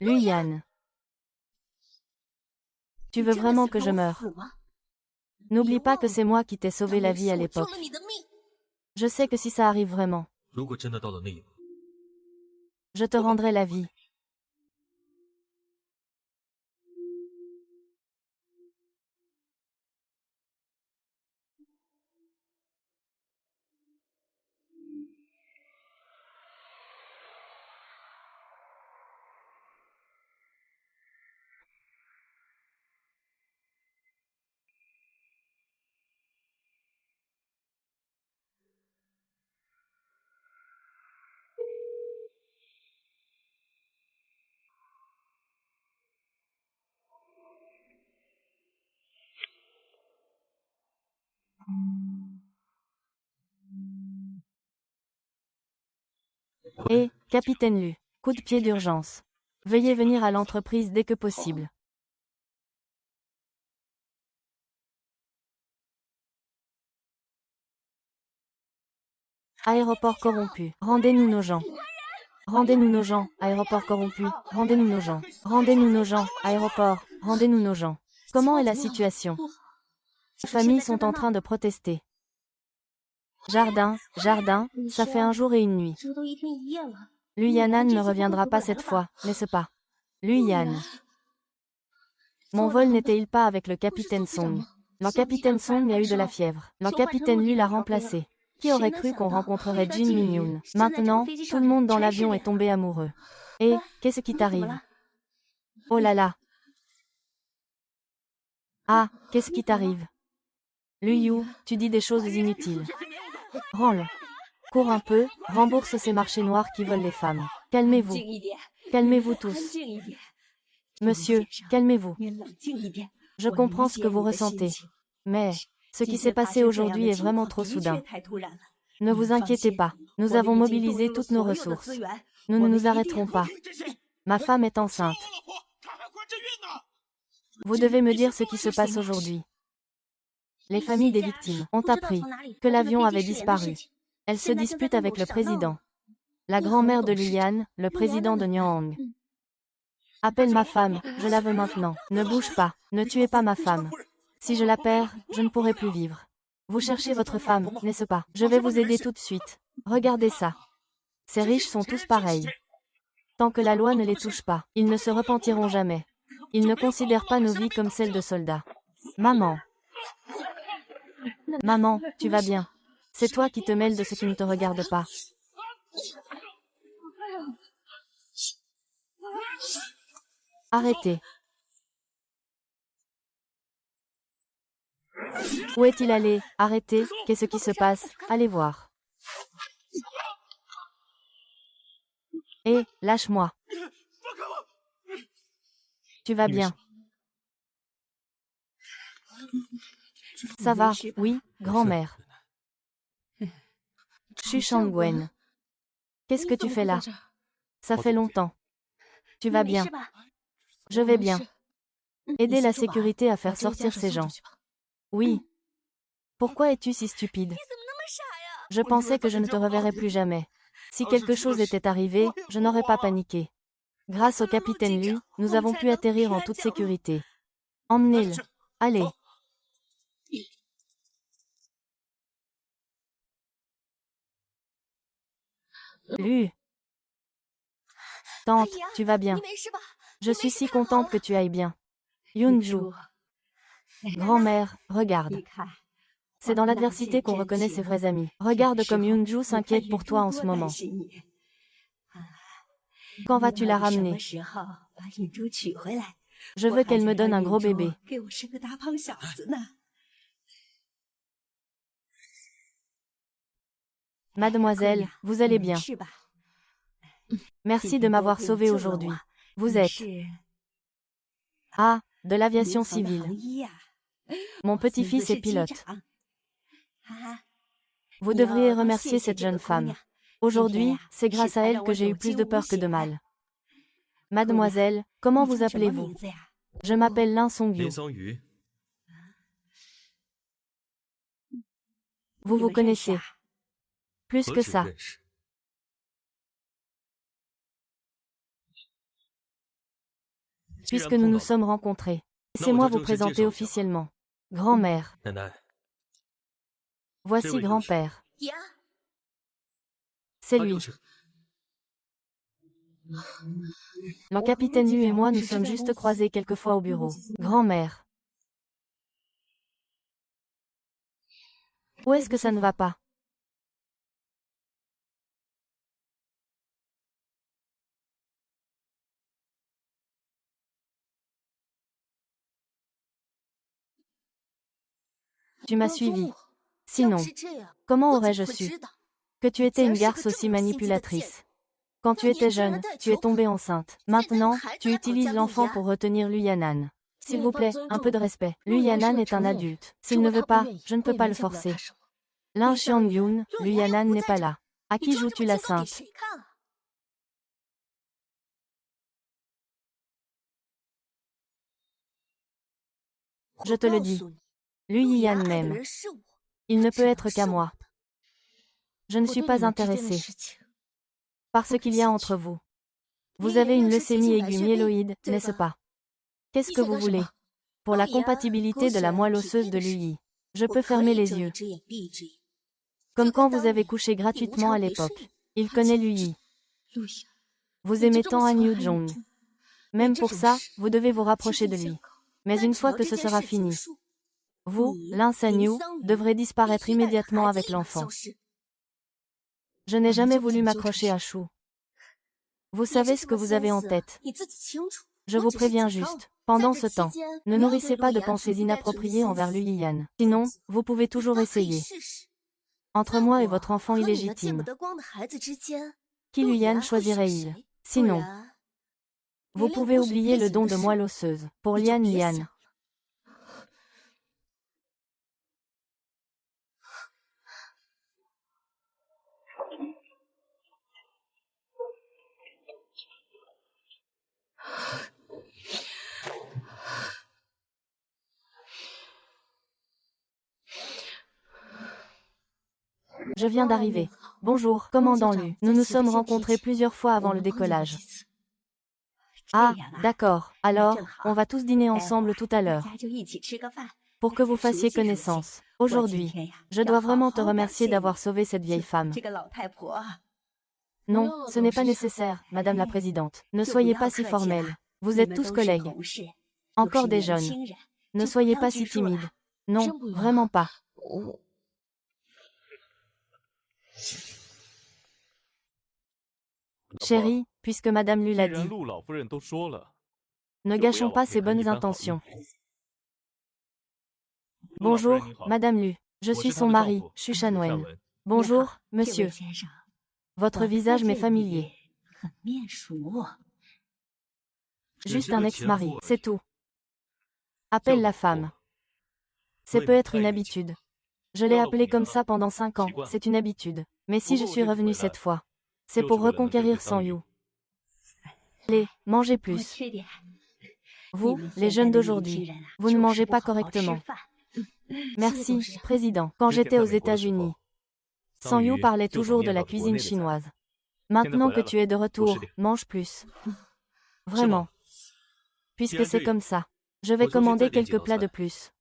Luyan. Tu veux vraiment que je meure? N'oublie pas que c'est moi qui t'ai sauvé la vie à l'époque. Je sais que si ça arrive vraiment, je te rendrai la vie. Et, capitaine Lu, coup de pied d'urgence. Veuillez venir à l'entreprise dès que possible. Aéroport corrompu. Rendez-nous nos gens. Rendez-nous nos gens. Aéroport corrompu. Rendez-nous nos gens. Rendez-nous nos gens. Aéroport. Rendez-nous nos gens. Comment est la situation? Les familles sont en train de protester. Jardin, ça fait un jour et une nuit. Lu Yan'an ne reviendra pas cette fois, n'est-ce pas? Lu Yan. Mon vol n'était-il pas avec le capitaine Song? Le capitaine Song a eu de la fièvre. Le capitaine Lu l'a remplacé. Qui aurait cru qu'on rencontrerait Jin Min-yoon? Maintenant, tout le monde dans l'avion est tombé amoureux. Et, qu'est-ce qui t'arrive? Oh là là. Ah, qu'est-ce qui t'arrive? Lu Yu, tu dis des choses inutiles. Rends-le. Cours un peu, rembourse ces marchés noirs qui volent les femmes. Calmez-vous. Calmez-vous tous. Monsieur, calmez-vous. Je comprends ce que vous ressentez. Mais, ce qui s'est passé aujourd'hui est vraiment trop soudain. Ne vous inquiétez pas, nous avons mobilisé toutes nos ressources. Nous ne nous arrêterons pas. Ma femme est enceinte. Vous devez me dire ce qui se passe aujourd'hui. Les familles des victimes ont appris que l'avion avait disparu. Elles se disputent avec le président. La grand-mère de Lu Yan, le président de Nyang. Appelle ma femme, je la veux maintenant. Ne bouge pas, ne tuez pas ma femme. Si je la perds, je ne pourrai plus vivre. Vous cherchez votre femme, n'est-ce pas? Je vais vous aider tout de suite. Regardez ça. Ces riches sont tous pareils. Tant que la loi ne les touche pas, ils ne se repentiront jamais. Ils ne considèrent pas nos vies comme celles de soldats. Maman. Maman, tu vas bien. C'est toi qui te mêles de ce qui ne te regarde pas. Arrêtez. Où est-il allé? Arrêtez, qu'est-ce qui se passe? Allez voir. Hé, lâche-moi. Tu vas bien? Ça va, oui, grand-mère. Xu Shangwen. Qu'est-ce que tu fais là? Ça fait longtemps. Tu vas bien? Je vais bien. Aidez la sécurité à faire sortir ces gens. Oui. Pourquoi es-tu si stupide? Je pensais que je ne te reverrais plus jamais. Si quelque chose était arrivé, je n'aurais pas paniqué. Grâce au capitaine Lu, nous avons pu atterrir en toute sécurité. Emmenez-le. Allez. Lu. Tante, tu vas bien? Je suis si contente que tu ailles bien. Yoonju. Grand-mère, regarde. C'est dans l'adversité qu'on reconnaît ses vrais amis. Regarde comme Yoonju s'inquiète pour toi en ce moment. Quand vas-tu la ramener? Je veux qu'elle me donne un gros bébé. Mademoiselle, vous allez bien. Merci de m'avoir sauvée aujourd'hui. Vous êtes... Ah, de l'aviation civile. Mon petit-fils est pilote. Vous devriez remercier cette jeune femme. Aujourd'hui, c'est grâce à elle que j'ai eu plus de peur que de mal. Mademoiselle, comment vous appelez-vous? Je m'appelle Lin Songyu. Vous vous connaissez. Plus que ça. Puisque nous nous sommes rencontrés, laissez-moi vous présenter officiellement. Grand-mère. Voici grand-père. C'est lui. Le capitaine Lu et moi nous sommes juste croisés quelquefois au bureau. Grand-mère. Où est-ce que ça ne va pas? Tu m'as suivi. Sinon, comment aurais-je su que tu étais une garce aussi manipulatrice? Quand tu étais jeune, tu es tombée enceinte. Maintenant, tu utilises l'enfant pour retenir Lu Yan'an. S'il vous plaît, un peu de respect. Lu Yan'an est un adulte. S'il ne veut pas, je ne peux pas le forcer. Lin Xiangyun, Lu Yan'an n'est pas là. À qui joues-tu la sainte? Je te le dis. Lui Yiyan m'aime. Il ne peut être qu'à moi. Je ne suis pas intéressée. Parce qu'il y a entre vous. Vous avez une leucémie aiguë myéloïde, n'est-ce pas? Qu'est-ce que vous voulez? Pour la compatibilité de la moelle osseuse de l'UI, je peux fermer les yeux. Comme quand vous avez couché gratuitement à l'époque. Il connaît l'UI. Vous aimez tant Han Yu-jong. Même pour ça, vous devez vous rapprocher de lui. Mais une fois que ce sera fini, vous, Lin Sanyu, devrez disparaître immédiatement avec l'enfant. Je n'ai jamais voulu m'accrocher à Shu. Vous savez ce que vous avez en tête. Je vous préviens juste, pendant ce temps, ne nourrissez pas de pensées inappropriées envers Lu Yiyan. Sinon, vous pouvez toujours essayer. Entre moi et votre enfant illégitime, qui Lu Yiyan choisirait-il? Sinon, vous pouvez oublier le don de moelle osseuse, pour Lian Yan. Je viens d'arriver. Bonjour, commandant Lu. Nous nous sommes rencontrés plusieurs fois avant le décollage. Ah, d'accord. Alors, on va tous dîner ensemble tout à l'heure. Pour que vous fassiez connaissance. Aujourd'hui, je dois vraiment te remercier d'avoir sauvé cette vieille femme. Non, ce n'est pas nécessaire, Madame la Présidente. Ne soyez pas si formelle. Vous êtes tous collègues. Encore des jeunes. Ne soyez pas si timides. Non, vraiment pas. Chérie, puisque Madame Lu l'a dit, ne gâchons pas ses bonnes intentions. Bonjour, Madame Lu. Je suis son mari, Xu Shanwen. Bonjour, monsieur. Votre visage m'est familier. Juste un ex-mari, c'est tout. Appelle la femme. C'est peut être une habitude. Je l'ai appelée comme ça pendant 5 ans, c'est une habitude. Mais si je suis revenue cette fois, c'est pour reconquérir Sanyu. Allez, mangez plus. Vous, les jeunes d'aujourd'hui, vous ne mangez pas correctement. Merci, Président. Quand j'étais aux États-Unis, Sanyu parlait toujours de la cuisine chinoise. Maintenant que tu es de retour, mange plus. Vraiment. Puisque c'est comme ça. Je vais commander quelques plats de plus.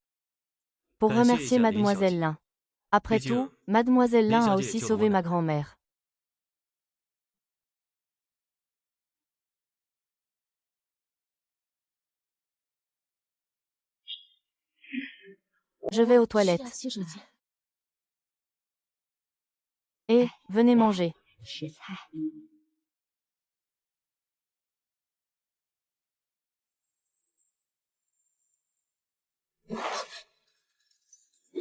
Pour remercier Mademoiselle Lin. Après tout, Mademoiselle Lin a aussi sauvé ma grand-mère. Je vais aux toilettes. Et, venez manger.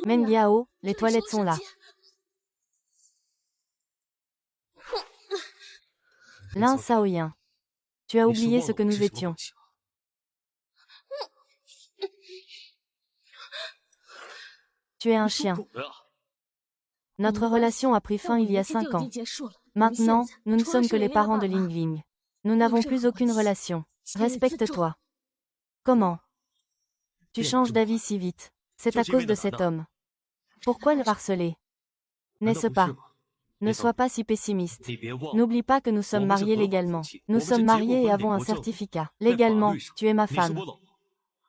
Meng Yao, les toilettes sont là. Lin Shaoyan. Tu as oublié ce que nous étions. Tu es un chien. Notre relation a pris fin il y a 5 ans. Maintenant, nous ne sommes que les parents de Ling Ling. Nous n'avons plus aucune relation. Respecte-toi. Comment? Tu changes d'avis si vite. C'est à cause de cet homme. Pourquoi le harceler? N'est-ce pas? Ne sois pas si pessimiste. N'oublie pas que nous sommes mariés légalement. Nous sommes mariés et avons un certificat. Légalement, tu es ma femme.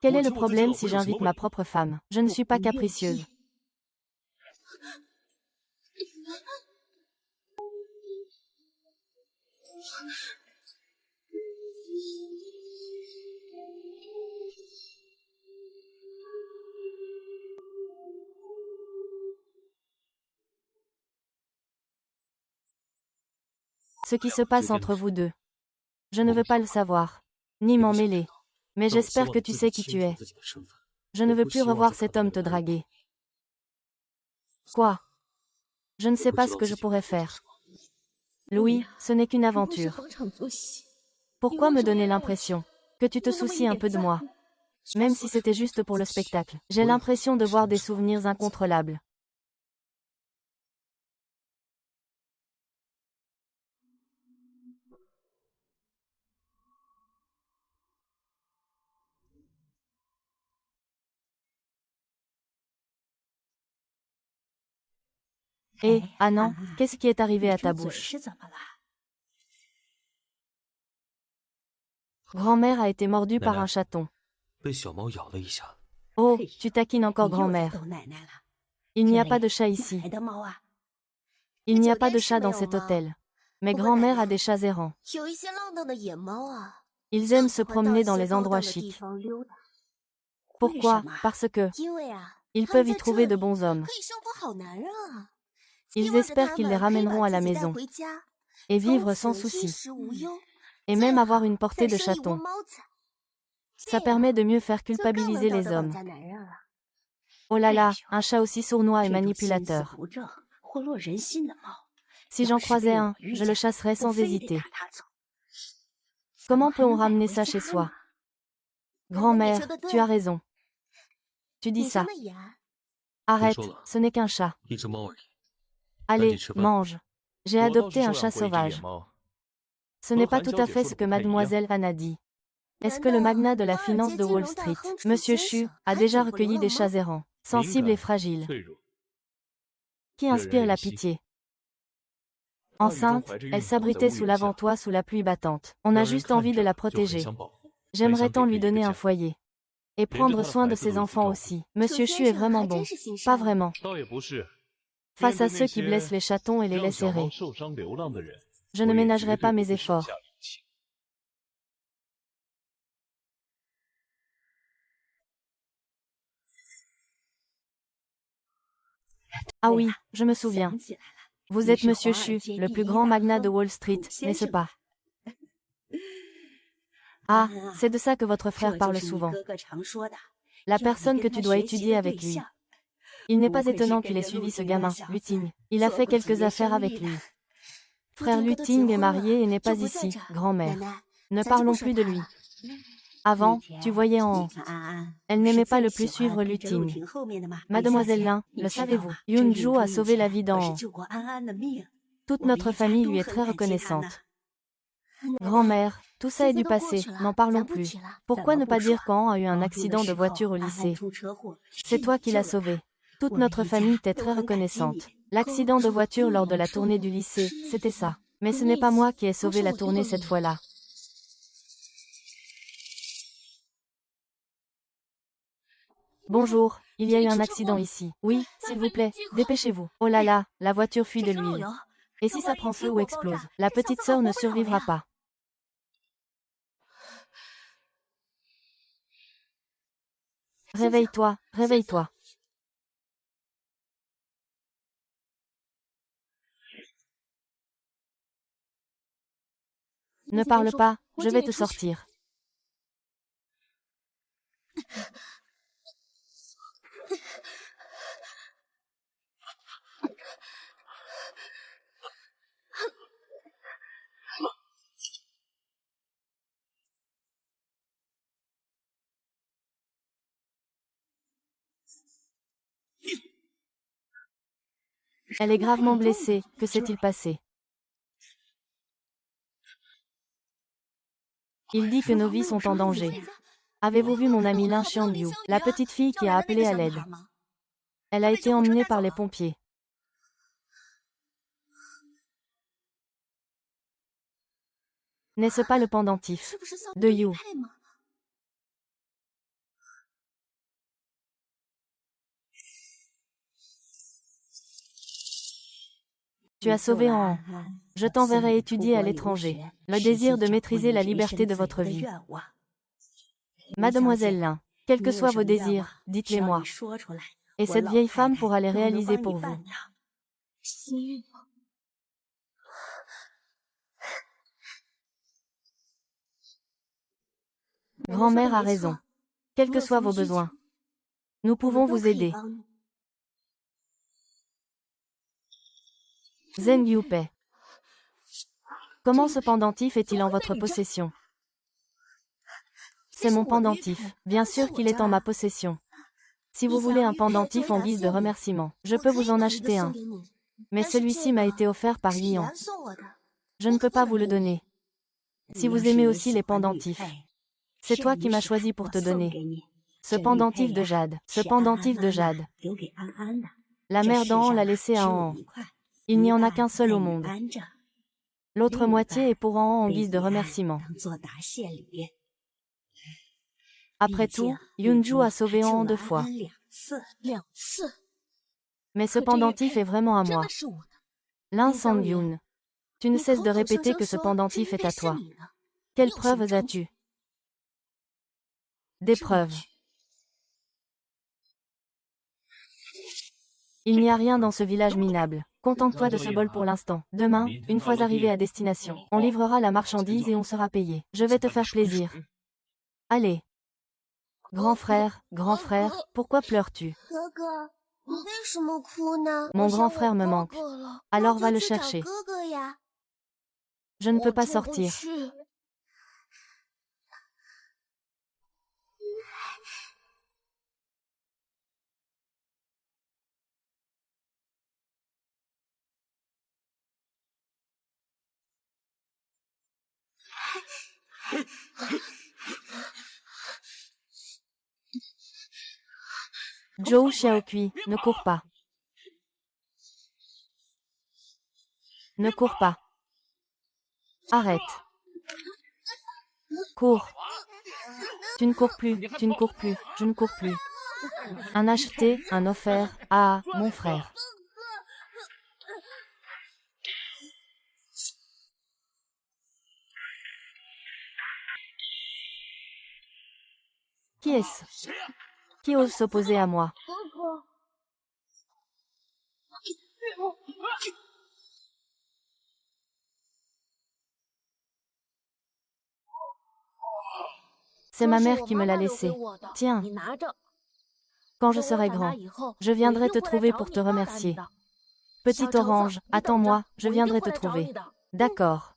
Quel est le problème si j'invite ma propre femme? Je ne suis pas capricieuse. Ce qui se passe entre vous deux. Je ne veux pas le savoir. Ni m'en mêler. Mais j'espère que tu sais qui tu es. Je ne veux plus revoir cet homme te draguer. Quoi? Je ne sais pas ce que je pourrais faire. Louis, ce n'est qu'une aventure. Pourquoi me donner l'impression que tu te soucies un peu de moi? Même si c'était juste pour le spectacle. J'ai l'impression de voir des souvenirs incontrôlables. Et, ah non, qu'est-ce qui est arrivé à ta bouche? Grand-mère a été mordue par un chaton. Oh, tu taquines encore grand-mère. Il n'y a pas de chat ici. Il n'y a pas de chat dans cet hôtel. Mais grand-mère a des chats errants. Ils aiment se promener dans les endroits chics. Pourquoi? Parce que ils peuvent y trouver de bons hommes. Ils espèrent qu'ils les ramèneront à la maison et vivre sans souci. Et même avoir une portée de chaton. Ça permet de mieux faire culpabiliser les hommes. Oh là là, un chat aussi sournois et manipulateur. Si j'en croisais un, je le chasserais sans hésiter. Comment peut-on ramener ça chez soi? Grand-mère, tu as raison. Tu dis ça. Arrête, ce n'est qu'un chat. Allez, mange. J'ai adopté un chat sauvage. Ce n'est pas tout à fait ce que mademoiselle Anne dit. Est-ce que le magnat de la finance de Wall Street, Monsieur Chu, a déjà recueilli des chats errants, sensibles et fragiles, qui inspirent la pitié? Enceinte, elle s'abritait sous l'avant-toit sous la pluie battante. On a juste envie de la protéger. J'aimerais tant lui donner un foyer. Et prendre soin de ses enfants aussi. Monsieur Chu est vraiment bon. Pas vraiment. Face à ceux qui blessent les chatons et les laissent errer, je ne ménagerai pas mes efforts. Ah oui, je me souviens. Vous êtes Monsieur Chu, le plus grand magnat de Wall Street, n'est-ce pas? Ah, c'est de ça que votre frère parle souvent. La personne que tu dois étudier avec lui. Il n'est pas étonnant qu'il ait suivi ce gamin, Luting. Il a fait quelques affaires avec lui. Frère Luting est marié et n'est pas ici, grand-mère. Ne parlons plus de lui. Avant, tu voyais en... Elle n'aimait pas le plus suivre Luting. Mademoiselle Lin, le savez-vous, Yunju a sauvé la vie d'An. Toute notre famille lui est très reconnaissante. Grand-mère, tout ça est du passé, n'en parlons plus. Pourquoi ne pas dire qu'An a eu un accident de voiture au lycée? C'est toi qui l'as sauvé. Toute notre famille t'est très reconnaissante. L'accident de voiture lors de la tournée du lycée, c'était ça. Mais ce n'est pas moi qui ai sauvé la tournée cette fois-là. Bonjour, il y a eu un accident ici. Oui, s'il vous plaît, dépêchez-vous. Oh là là, la voiture fuit de l'huile. Et si ça prend feu ou explose, la petite sœur ne survivra pas. Réveille-toi, réveille-toi. Ne parle pas, je vais te sortir. Elle est gravement blessée, que s'est-il passé? Il dit que nos vies sont en danger. Avez-vous vu mon amie Lin Xiangyu, la petite fille qui a appelé à l'aide? Elle a été emmenée par les pompiers. N'est-ce pas le pendentif de Yu? Tu as sauvé An. Je t'enverrai étudier à l'étranger. Le désir de maîtriser la liberté de votre vie. Mademoiselle Lin, quels que soient vos désirs, dites-les-moi. Et cette vieille femme pourra les réaliser pour vous. Grand-mère a raison. Quels que soient vos besoins, nous pouvons vous aider. Zheng Yupei. Comment ce pendentif est-il en votre possession? C'est mon pendentif. Bien sûr qu'il est en ma possession. Si vous voulez un pendentif en guise de remerciement, je peux vous en acheter un. Mais celui-ci m'a été offert par Lian. Je ne peux pas vous le donner. Si vous aimez aussi les pendentifs, c'est toi qui m'as choisi pour te donner. Ce pendentif de jade, ce pendentif de jade. La mère d'An l'a laissé à An. Il n'y en a qu'un seul au monde. L'autre moitié est pour An en guise de remerciement. Après tout, Yunju a sauvé An 2 fois. Mais ce pendentif est vraiment à moi. Lin Sang-yoon, tu ne cesses de répéter que ce pendentif est à toi. Quelles preuves as-tu? Des preuves. Il n'y a rien dans ce village minable. Contente-toi de ce bol pour l'instant. Demain, une fois arrivé à destination, on livrera la marchandise et on sera payé. Je vais te faire plaisir. Allez. Grand frère, pourquoi pleures-tu? Mon grand frère me manque. Alors va le chercher. Je ne peux pas sortir. Zhou Xiaokui, ne cours pas. Ne cours pas. Arrête. Cours. Tu ne cours plus, je ne cours plus. Un acheté, un offert, ah, mon frère. Qui est-ce? Qui ose s'opposer à moi? C'est ma mère qui me l'a laissé. Tiens. Quand je serai grand, je viendrai te trouver pour te remercier. Petite orange, attends-moi, je viendrai te trouver. D'accord.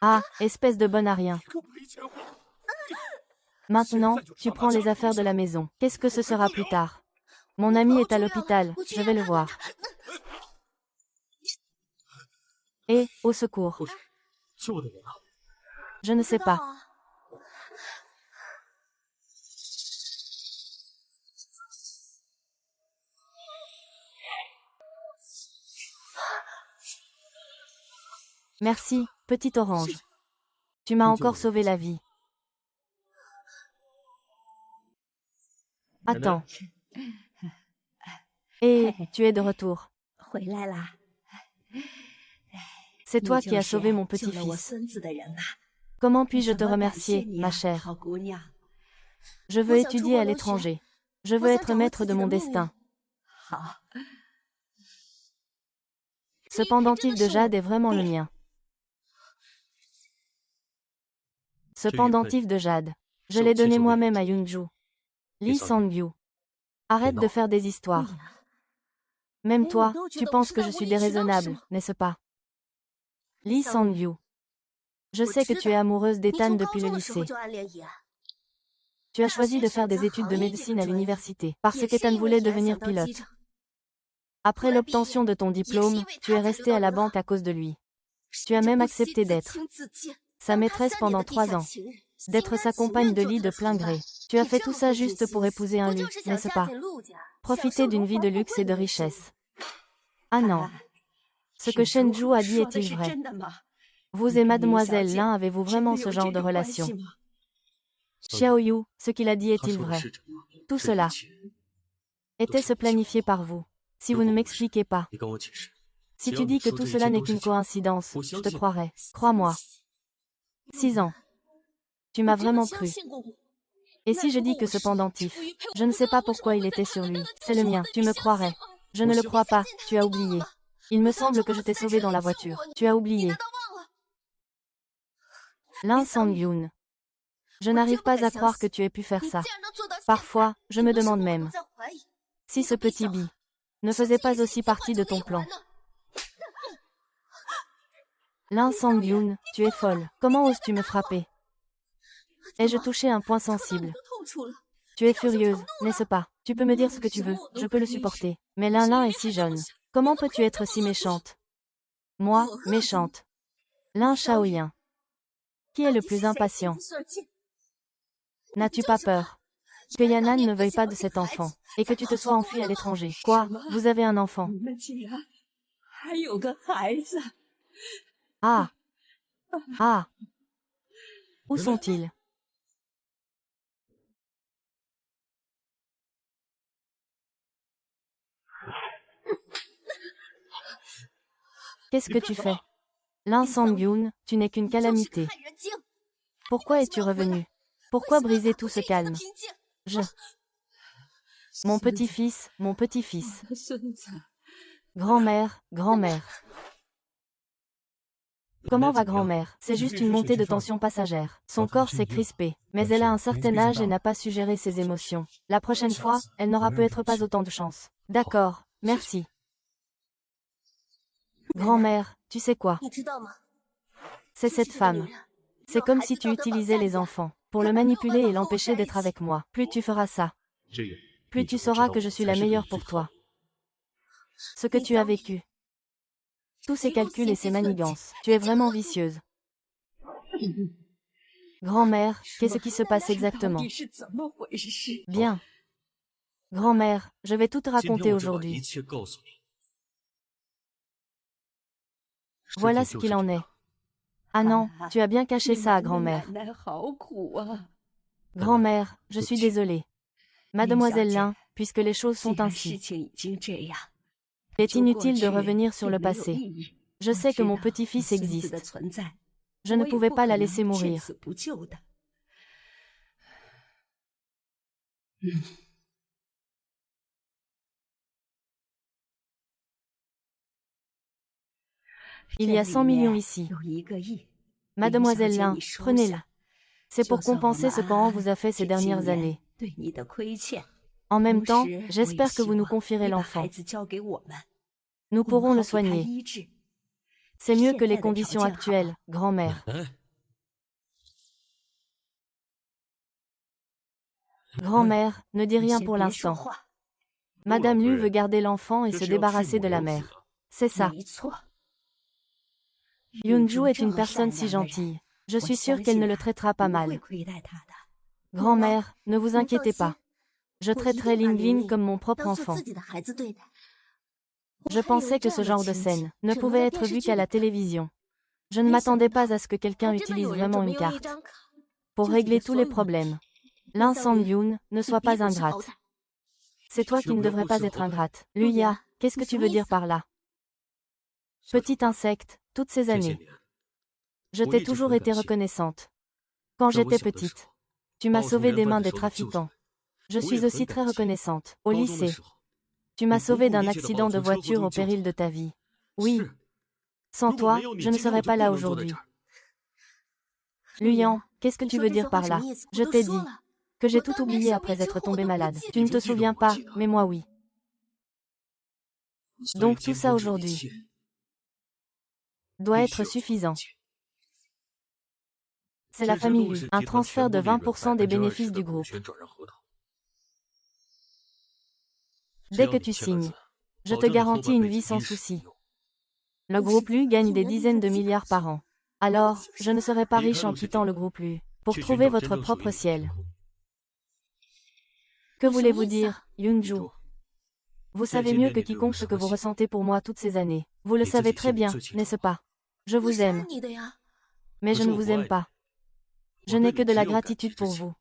Ah, espèce de bonne à rien. Maintenant, tu prends les affaires de la maison. Qu'est-ce que ce sera plus tard? Mon ami est à l'hôpital, je vais le voir. Et, au secours. Je ne sais pas. Merci, petite orange. Tu m'as encore sauvé la vie. Attends. Et tu es de retour. C'est toi qui as sauvé mon petit-fils. Comment puis-je te remercier, ma chère? Je veux étudier à l'étranger. Je veux être maître de mon destin. Ce pendentif de jade est vraiment le mien. Ce pendentif de jade. Je l'ai donné moi-même à Yunju. Lee Sang-gyu. Arrête de faire des histoires. Même toi, tu penses que je suis déraisonnable, n'est-ce pas? Lee Sang-gyu. Je sais que tu es amoureuse d'Ethan depuis le lycée. Tu as choisi de faire des études de médecine à l'université, parce qu'Ethan voulait devenir pilote. Après l'obtention de ton diplôme, tu es resté à la banque à cause de lui. Tu as même accepté d'être sa maîtresse pendant 3 ans. D'être sa compagne de lit de plein gré. Tu as fait tout ça juste pour épouser un Lu, n'est-ce pas? Profiter d'une vie de luxe et de richesse. Ah non. Ce que Shenju a dit est-il vrai? Vous et mademoiselle Lin avez-vous vraiment ce genre de relation? Xiaoyu, ce qu'il a dit est-il vrai? Tout cela était-ce planifié par vous? Si vous ne m'expliquez pas. Si tu dis que tout cela n'est qu'une coïncidence, je te croirai. Crois-moi. 6 ans. Tu m'as vraiment cru. Et si je dis que ce pendentif, je ne sais pas pourquoi il était sur lui, c'est le mien, tu me croirais. Je ne le crois pas, tu as oublié. Il me semble que je t'ai sauvé dans la voiture. Tu as oublié. Lin Sang-yoon. Je n'arrive pas à croire que tu aies pu faire ça. Parfois, je me demande même si ce petit Bi ne faisait pas aussi partie de ton plan. Lin Sang-yoon, tu es folle. Comment oses-tu me frapper? Ai-je touché un point sensible? Tu es furieuse, n'est-ce pas? Tu peux me dire ce que tu veux, je peux le supporter. Mais Lin est si jeune. Comment peux-tu être si méchante? Moi, méchante. Lin Shaoyan. Qui est le plus impatient? N'as-tu pas peur que Yanan ne veuille pas de cet enfant, et que tu te sois enfui à l'étranger? Quoi? Vous avez un enfant? Ah! Ah! Où sont-ils? Qu'est-ce que tu fais? Lin Sang-yoon, tu n'es qu'une calamité. Pourquoi es-tu revenu? Pourquoi briser tout ce calme? Mon petit-fils, mon petit-fils. Grand-mère, grand-mère. Comment va grand-mère? C'est juste une montée de tension passagère. Son corps s'est crispé, mais elle a un certain âge et n'a pas su gérer ses émotions. La prochaine fois, elle n'aura peut-être pas autant de chance. D'accord, merci. Grand-mère, tu sais quoi? C'est cette femme. C'est comme si tu utilisais les enfants pour le manipuler et l'empêcher d'être avec moi. Plus tu feras ça, plus tu sauras que je suis la meilleure pour toi. Ce que tu as vécu. Tous ces calculs et ces manigances. Tu es vraiment vicieuse. Grand-mère, qu'est-ce qui se passe exactement? Bien. Grand-mère, je vais tout te raconter aujourd'hui. Voilà ce qu'il en est. Ah non, tu as bien caché ça à grand-mère. Grand-mère, je suis désolée. Mademoiselle Lin, puisque les choses sont ainsi. Il est inutile de revenir sur le passé. Je sais que mon petit-fils existe. Je ne pouvais pas la laisser mourir. Il y a 100 millions ici. Mademoiselle Lin, prenez-la. C'est pour compenser ce qu'An vous a fait ces dernières années. En même temps, j'espère que vous nous confierez l'enfant. Nous pourrons le soigner. C'est mieux que les conditions actuelles, grand-mère. Grand-mère, ne dis rien pour l'instant. Madame Lu veut garder l'enfant et se débarrasser de la mère. C'est ça. Yoonju est une personne si gentille. Je suis sûre qu'elle ne le traitera pas mal. Grand-mère, ne vous inquiétez pas. Je traiterai Linglin comme mon propre enfant. Je pensais que ce genre de scène ne pouvait être vu qu'à la télévision. Je ne m'attendais pas à ce que quelqu'un utilise vraiment une carte pour régler tous les problèmes. Lin Sang-yoon, ne sois pas ingrate. C'est toi qui ne devrais pas être ingrate. Luya, qu'est-ce que tu veux dire par là? Petit insecte, toutes ces années. Je t'ai toujours été reconnaissante. Quand j'étais petite, tu m'as sauvée des mains des trafiquants. Je suis aussi très reconnaissante. Au lycée, tu m'as sauvée d'un accident de voiture au péril de ta vie. Oui. Sans toi, je ne serais pas là aujourd'hui. Luyan, qu'est-ce que tu veux dire par là? Je t'ai dit que j'ai tout oublié après être tombée malade. Tu ne te souviens pas, mais moi oui. Donc tout ça aujourd'hui doit être suffisant. C'est la famille Lu, un transfert de 20% des bénéfices du groupe. Dès que tu signes, je te garantis une vie sans souci. Le groupe Lu gagne des dizaines de milliards par an. Alors, je ne serai pas riche en quittant le groupe Lu, pour trouver votre propre ciel. Que voulez-vous dire, Yoonju? Vous savez mieux que quiconque ce que vous ressentez pour moi toutes ces années. Vous le savez très bien, n'est-ce pas? Je vous aime. Mais je ne vous aime pas. Je n'ai que de la gratitude pour vous.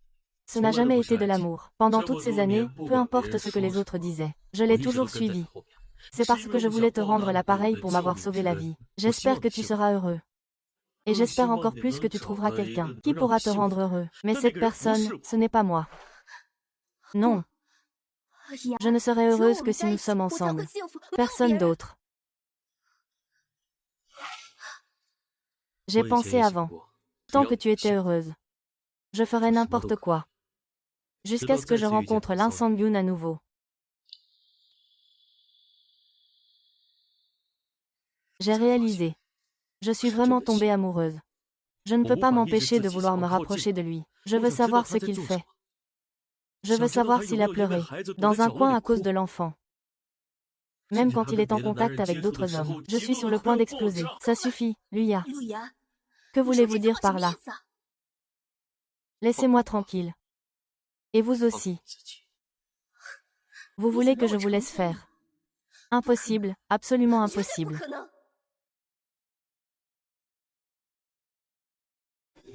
Ce n'a jamais été de l'amour. Pendant toutes ces années, peu importe ce que les autres disaient, je l'ai toujours suivi. C'est parce que je voulais te rendre l'appareil pour m'avoir sauvé la vie. J'espère que tu seras heureux. Et j'espère encore plus que tu trouveras quelqu'un qui pourra te rendre heureux. Mais cette personne, ce n'est pas moi. Non. Je ne serai heureuse que si nous sommes ensemble. Personne d'autre. J'ai pensé avant. Tant que tu étais heureuse, je ferais n'importe quoi. Jusqu'à ce que je rencontre Lin Sang-yoon à nouveau. J'ai réalisé. Je suis vraiment tombée amoureuse. Je ne peux pas m'empêcher de vouloir me rapprocher de lui. Je veux savoir ce qu'il fait. Je veux savoir s'il a pleuré, dans un coin à cause de l'enfant. Même quand il est en contact avec d'autres hommes. Je suis sur le point d'exploser. Ça suffit, Luya. Que voulez-vous dire par là? Laissez-moi tranquille. Et vous aussi. Vous voulez que je vous laisse faire? Impossible, absolument impossible.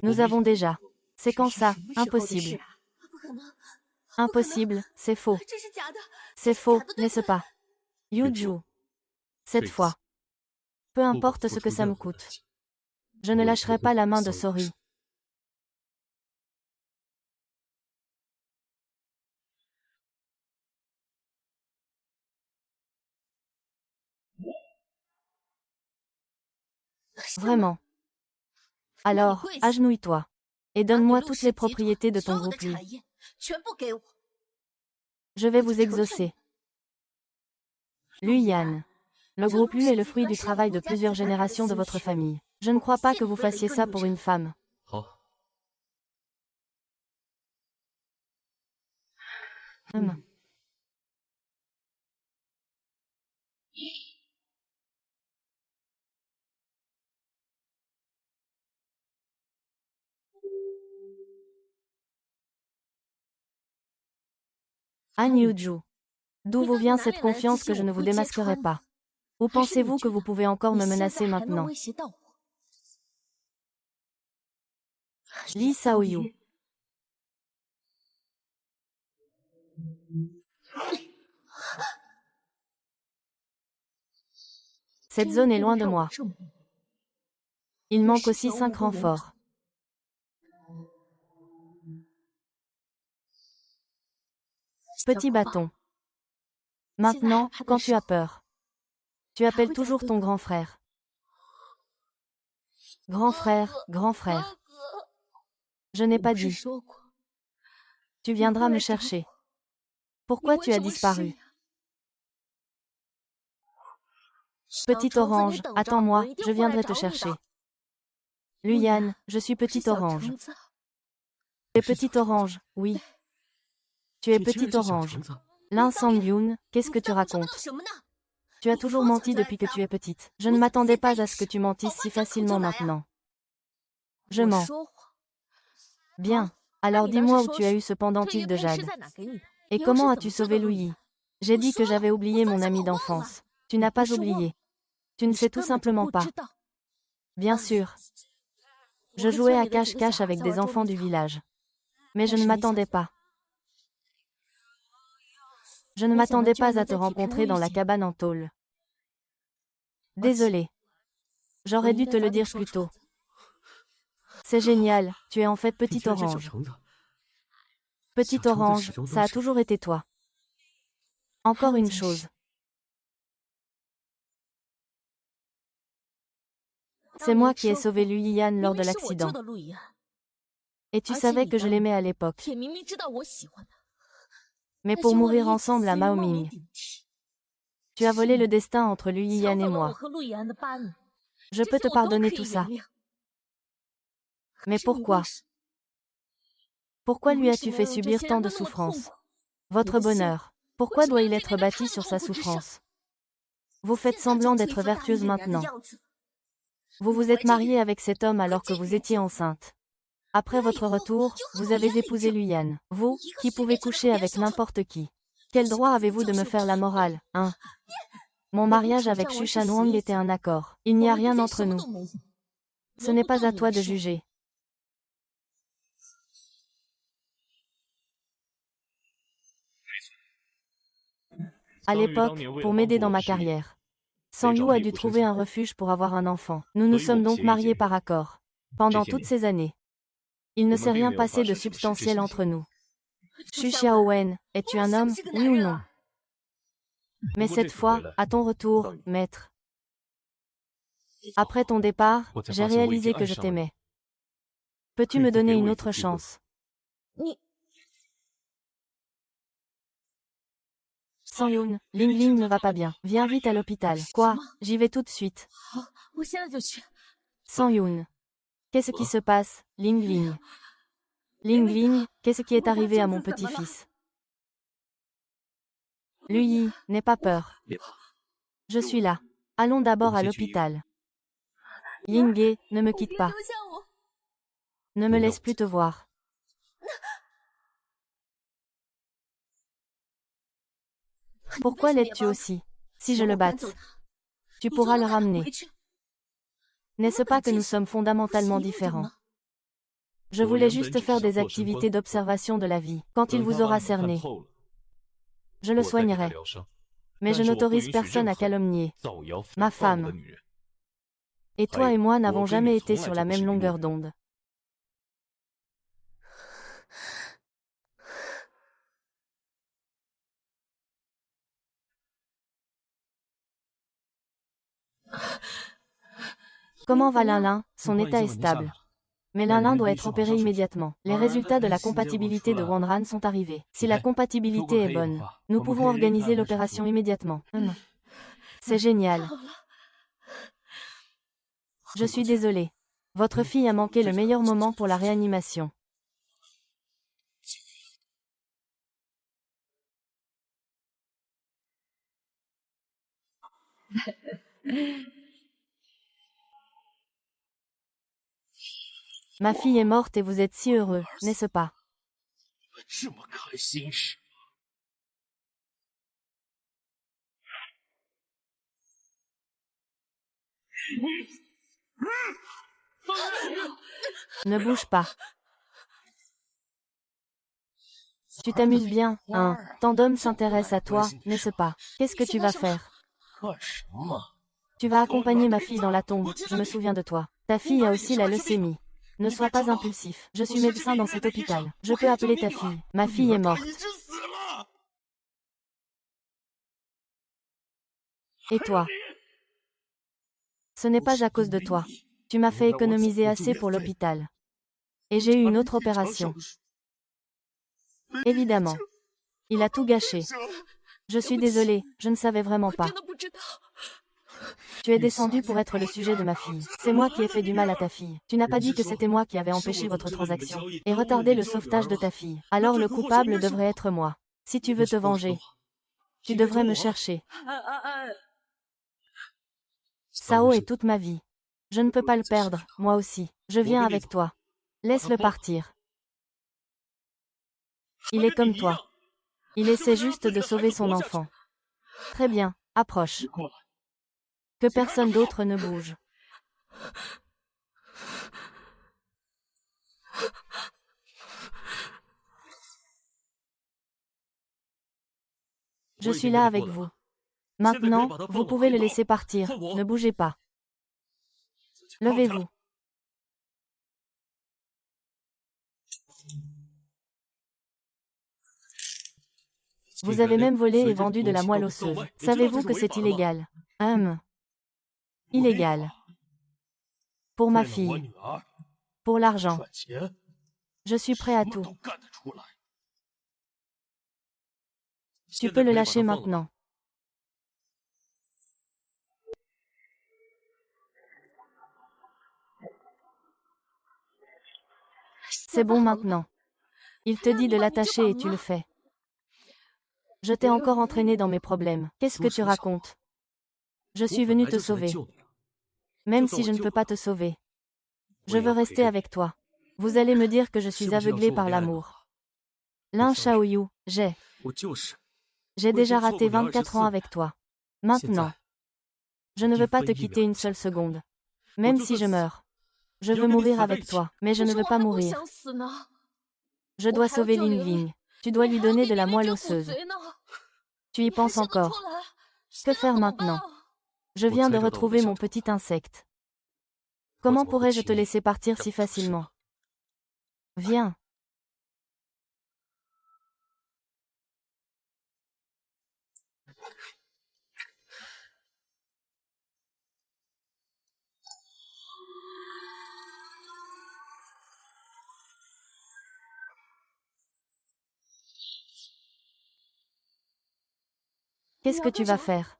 Nous avons déjà. C'est quand ça, impossible. Impossible, c'est faux. C'est faux, n'est-ce pas? Yuju. Cette fois. Peu importe ce que ça me coûte. Je ne lâcherai pas la main de Sori. Vraiment. Alors, agenouille-toi. Et donne-moi toutes les propriétés de ton groupe Li. Je vais vous exaucer. Luyan. Le groupe Lu est le fruit du travail de plusieurs générations de votre famille. Je ne crois pas que vous fassiez ça pour une femme. Hum. Han Yuju. D'où vous vient cette confiance que je ne vous démasquerai pas? Ou pensez-vous que vous pouvez encore me menacer maintenant? Li Saoyu. Cette zone est loin de moi. Il manque aussi 5 renforts. Petit bâton. Maintenant, quand tu as peur, tu appelles toujours ton grand frère. Grand frère, grand frère. Je n'ai pas dit. Tu viendras me chercher. Pourquoi tu as disparu? Petit orange, attends-moi, je viendrai te chercher. Luyan, je suis petit orange. Tu es petit orange, oui. Tu es petit orange. Lin Sang-yoon, qu'est-ce que tu racontes? Tu as toujours menti depuis que tu es petite. Je ne m'attendais pas à ce que tu mentisses si facilement maintenant. Je mens. Bien. Alors dis-moi où tu as eu ce pendentif de jade. Et comment as-tu sauvé Louis? J'ai dit que j'avais oublié mon ami d'enfance. Tu n'as pas oublié. Tu ne sais tout simplement pas. Bien sûr. Je jouais à cache-cache avec des enfants du village. Mais je ne m'attendais pas. Je ne m'attendais pas à te rencontrer dans la cabane en tôle. Désolé. J'aurais dû te le dire plus tôt. C'est génial, tu es en fait petit orange. Petit orange, ça a toujours été toi. Encore une chose. C'est moi qui ai sauvé Luyan lors de l'accident. Et tu savais que je l'aimais à l'époque. Mais pour mourir ensemble à Maoming. Tu as volé le destin entre Luyan et moi. Je peux te pardonner tout ça. Mais pourquoi? Pourquoi lui as-tu fait subir tant de souffrances? Votre bonheur. Pourquoi doit-il être bâti sur sa souffrance? Vous faites semblant d'être vertueuse maintenant. Vous vous êtes mariée avec cet homme alors que vous étiez enceinte. Après votre retour, vous avez épousé Luyan. Vous, qui pouvez coucher avec n'importe qui. Quel droit avez-vous de me faire la morale, hein? Mon mariage avec Xu Shanwang était un accord. Il n'y a rien entre nous. Ce n'est pas à toi de juger. À l'époque, pour m'aider dans ma carrière, Sang-yu a dû trouver un refuge pour avoir un enfant. Nous nous sommes donc mariés par accord. Pendant toutes ces années. Il ne s'est rien passé de substantiel entre nous. Xu Xiaowen, es-tu un homme, oui ou non? Mais cette fois, à ton retour, maître. Après ton départ, j'ai réalisé que je t'aimais. Peux-tu me donner une autre chance? Sang-yoon, Ling Ling ne va pas bien. Viens vite à l'hôpital. Quoi? J'y vais tout de suite. Sang-yoon. Qu'est-ce qui se passe, Ling Ling? Ling Ling, qu'est-ce qui est arrivé à mon petit-fils? Lui, n'aie pas peur. Je suis là. Allons d'abord à l'hôpital. Yinghe, ne me quitte pas. Ne me laisse plus te voir. Pourquoi l'aides-tu aussi? Si je le batte, tu pourras le ramener. N'est-ce pas que nous sommes fondamentalement différents? Je voulais juste faire des activités d'observation de la vie. Quand il vous aura cerné, je le soignerai. Mais je n'autorise personne à calomnier ma femme. Et toi et moi n'avons jamais été sur la même longueur d'onde. Comment va Linlin? Son état est stable. Mais Linlin doit être opéré immédiatement. Les résultats de la compatibilité de Wandran sont arrivés. Si la compatibilité est bonne, nous pouvons organiser l'opération immédiatement. C'est génial. Je suis désolée. Votre fille a manqué le meilleur moment pour la réanimation. Ma fille est morte et vous êtes si heureux, n'est-ce pas? Ne bouge pas. Tu t'amuses bien, hein? Tant d'hommes s'intéressent à toi, n'est-ce pas? Qu'est-ce que tu vas faire? Tu vas accompagner ma fille dans la tombe, je me souviens de toi. Ta fille a aussi la leucémie. Ne sois pas impulsif. Je suis médecin dans cet hôpital. Je peux appeler ta fille. Ma fille est morte. Et toi? Ce n'est pas à cause de toi. Tu m'as fait économiser assez pour l'hôpital. Et j'ai eu une autre opération. Évidemment. Il a tout gâché. Je suis désolée, je ne savais vraiment pas. Tu es descendu pour être le sujet de ma fille. C'est moi qui ai fait du mal à ta fille. Tu n'as pas dit que c'était moi qui avais empêché votre transaction et retardé le sauvetage de ta fille. Alors le coupable devrait être moi. Si tu veux te venger, tu devrais me chercher. Sao est toute ma vie. Je ne peux pas le perdre, moi aussi. Je viens avec toi. Laisse-le partir. Il est comme toi. Il essaie juste de sauver son enfant. Très bien, approche. Que personne d'autre ne bouge. Je suis là avec vous. Maintenant, vous pouvez le laisser partir. Ne bougez pas. Levez-vous. Vous avez même volé et vendu de la moelle osseuse. Savez-vous que c'est illégal? Illégal. Pour ma fille. Pour l'argent. Je suis prêt à tout. Tu peux le lâcher maintenant. C'est bon maintenant. Il te dit de l'attacher et tu le fais. Je t'ai encore entraîné dans mes problèmes. Qu'est-ce que tu racontes? Je suis venu te sauver. Même si je ne peux pas te sauver. Je veux rester avec toi. Vous allez me dire que je suis aveuglé par l'amour. Lin Shaoyu, j'ai déjà raté 24 ans avec toi. Maintenant, je ne veux pas te quitter une seule seconde. Même si je meurs. Je veux mourir avec toi, mais je ne veux pas mourir. Je dois sauver Ling Ling. Tu dois lui donner de la moelle osseuse. Tu y penses encore. Que faire maintenant? Je viens de retrouver mon petit insecte. Comment pourrais-je te laisser partir si facilement? Viens. Qu'est-ce que tu vas faire?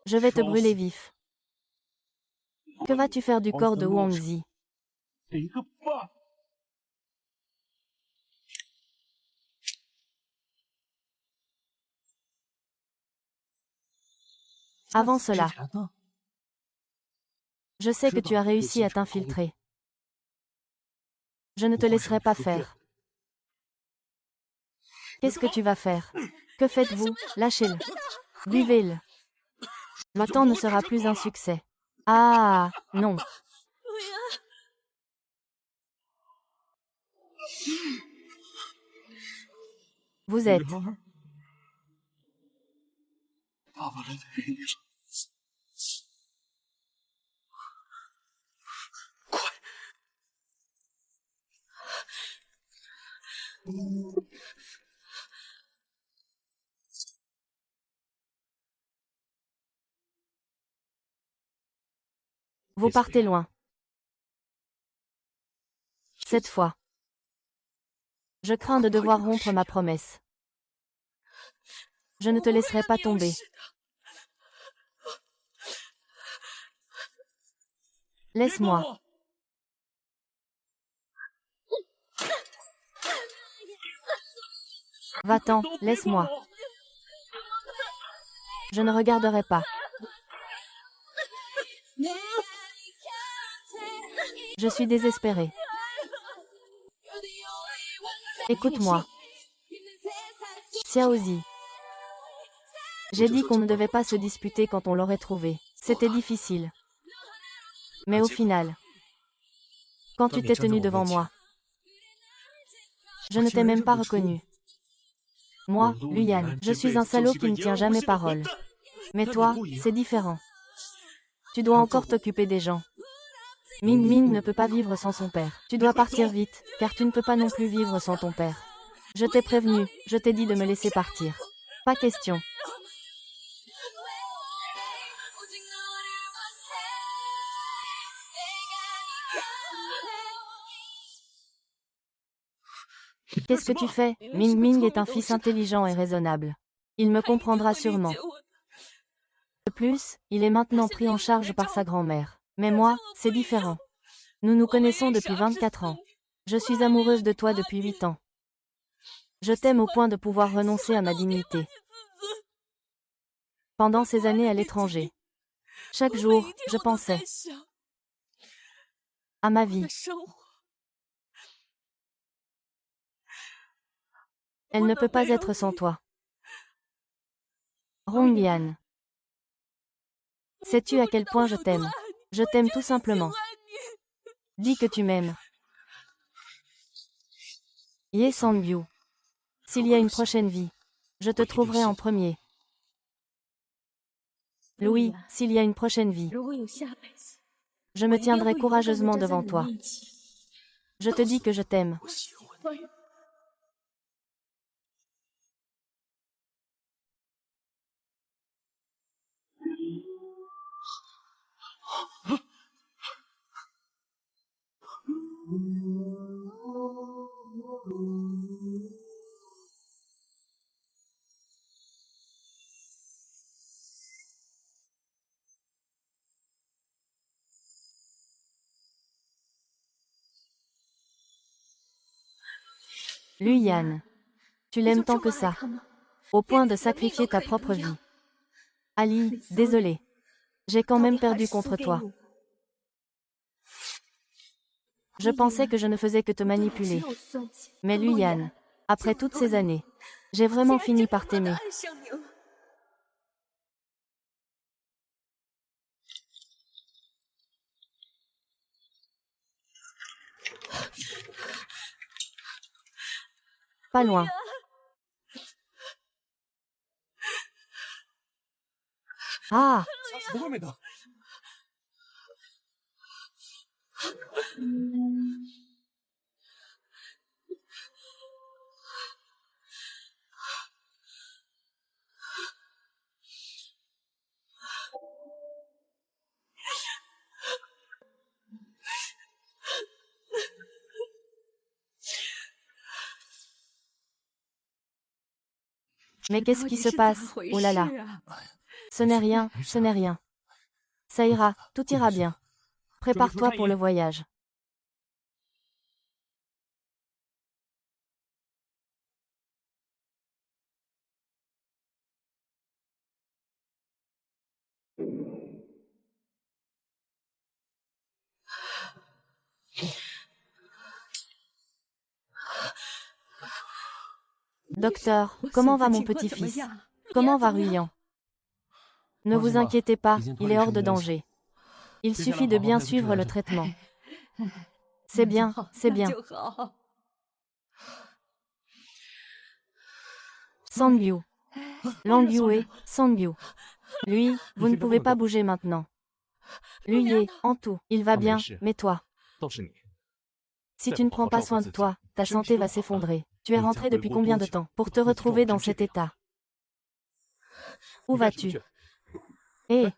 Je vais te brûler vif. Que vas-tu faire du corps de Wangzi? Avant cela, je sais que tu as réussi à t'infiltrer. Je ne te laisserai pas faire. Qu'est-ce que tu vas faire? Que faites-vous? Lâchez-le. Buvez-le. Le temps ne sera plus un succès. Ah, non. Vous êtes. Vous partez loin. Cette fois. Je crains de devoir rompre ma promesse. Je ne te laisserai pas tomber. Laisse-moi. Va-t'en, laisse-moi. Je ne regarderai pas. Je suis désespérée. Écoute-moi. Xiaozi. J'ai dit qu'on ne devait pas se disputer quand on l'aurait trouvé. C'était difficile. Mais au final, quand tu t'es tenu devant moi, je ne t'ai même pas reconnu. Moi, Luyan, je suis un salaud qui ne tient jamais parole. Mais toi, c'est différent. Tu dois encore t'occuper des gens. Ming Ming ne peut pas vivre sans son père. Tu dois partir vite, car tu ne peux pas non plus vivre sans ton père. Je t'ai prévenu, je t'ai dit de me laisser partir. Pas question. Qu'est-ce que tu fais? Ming Ming est un fils intelligent et raisonnable. Il me comprendra sûrement. De plus, il est maintenant pris en charge par sa grand-mère. Mais moi, c'est différent. Nous nous connaissons depuis 24 ans. Je suis amoureuse de toi depuis 8 ans. Je t'aime au point de pouvoir renoncer à ma dignité. Pendant ces années à l'étranger, chaque jour, je pensais à ma vie. Elle ne peut pas être sans toi. Rongyuan. Sais-tu à quel point je t'aime? Je t'aime tout simplement. Dis que tu m'aimes. Ye Sangyu. S'il y a une prochaine vie, je te trouverai en premier. Louis, s'il y a une prochaine vie, je me tiendrai courageusement devant toi. Je te dis que je t'aime. Luyan. Tu l'aimes tant que ça. Au point de sacrifier ta propre vie. Ali, désolé. J'ai quand même perdu contre toi. Je pensais que je ne faisais que te manipuler. Mais Luyan, après toutes ces années, j'ai vraiment fini par t'aimer. Pas loin. Ah! Mais qu'est-ce qui se passe? Oh là là. Ce n'est rien, ce n'est rien. Ça ira, tout ira bien. Prépare-toi pour le voyage. Docteur, comment va mon petit-fils? Comment va Ruyan? Ne vous inquiétez pas, il est hors de danger. Il suffit de bien suivre le traitement. C'est bien, c'est bien. Sangyu. Langyue, Sangyu. Lui, vous ne pouvez pas bouger maintenant. Lui en tout, il va bien, mais toi. Si tu ne prends pas soin de toi, ta santé va s'effondrer. Tu es rentré depuis combien de temps pour te retrouver dans cet état? Où vas-tu? Hé!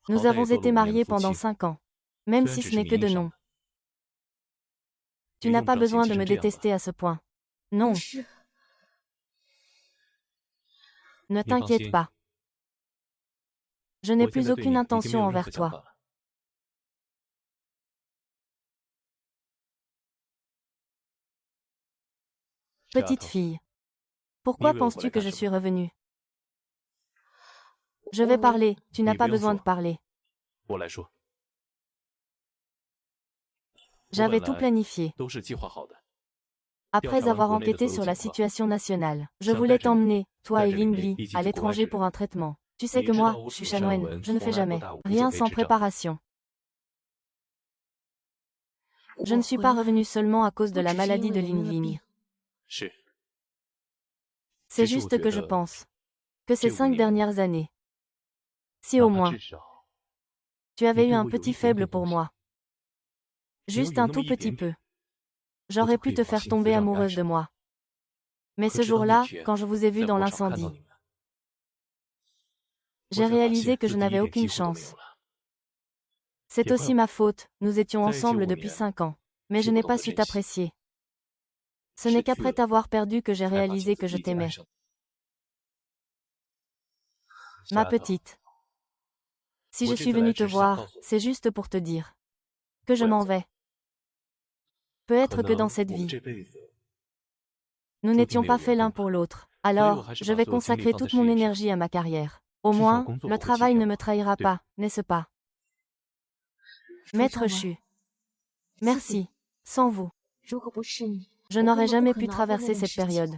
Nous avons été mariés pendant 5 ans. Même si ce n'est que de nom. Tu n'as pas besoin de me détester à ce point. Non. Ne t'inquiète pas. Je n'ai plus aucune intention envers toi. Petite fille. Pourquoi penses-tu que je suis revenue? Je vais parler, tu n'as pas besoin de parler. J'avais tout planifié. Après avoir enquêté sur la situation nationale, je voulais t'emmener, toi et Lingli, à l'étranger pour un traitement. Tu sais que moi, je suis chanoine, je ne fais jamais rien sans préparation. Je ne suis pas revenue seulement à cause de la maladie de Lingling. C'est juste que je pense que ces 5 dernières années, si au moins, tu avais eu un petit faible pour moi, juste un tout petit peu, j'aurais pu te faire tomber amoureuse de moi. Mais ce jour-là, quand je vous ai vu dans l'incendie, j'ai réalisé que je n'avais aucune chance. C'est aussi ma faute, nous étions ensemble depuis 5 ans. Mais je n'ai pas su t'apprécier. Ce n'est qu'après t'avoir perdu que j'ai réalisé que je t'aimais. Ma petite. Si je suis venue te voir, c'est juste pour te dire que je m'en vais. Peut-être que dans cette vie, nous n'étions pas faits l'un pour l'autre. Alors, je vais consacrer toute mon énergie à ma carrière. Au moins, le travail ne me trahira pas, n'est-ce pas? Maître Chu. Merci. Sans vous, je n'aurais jamais pu traverser cette période.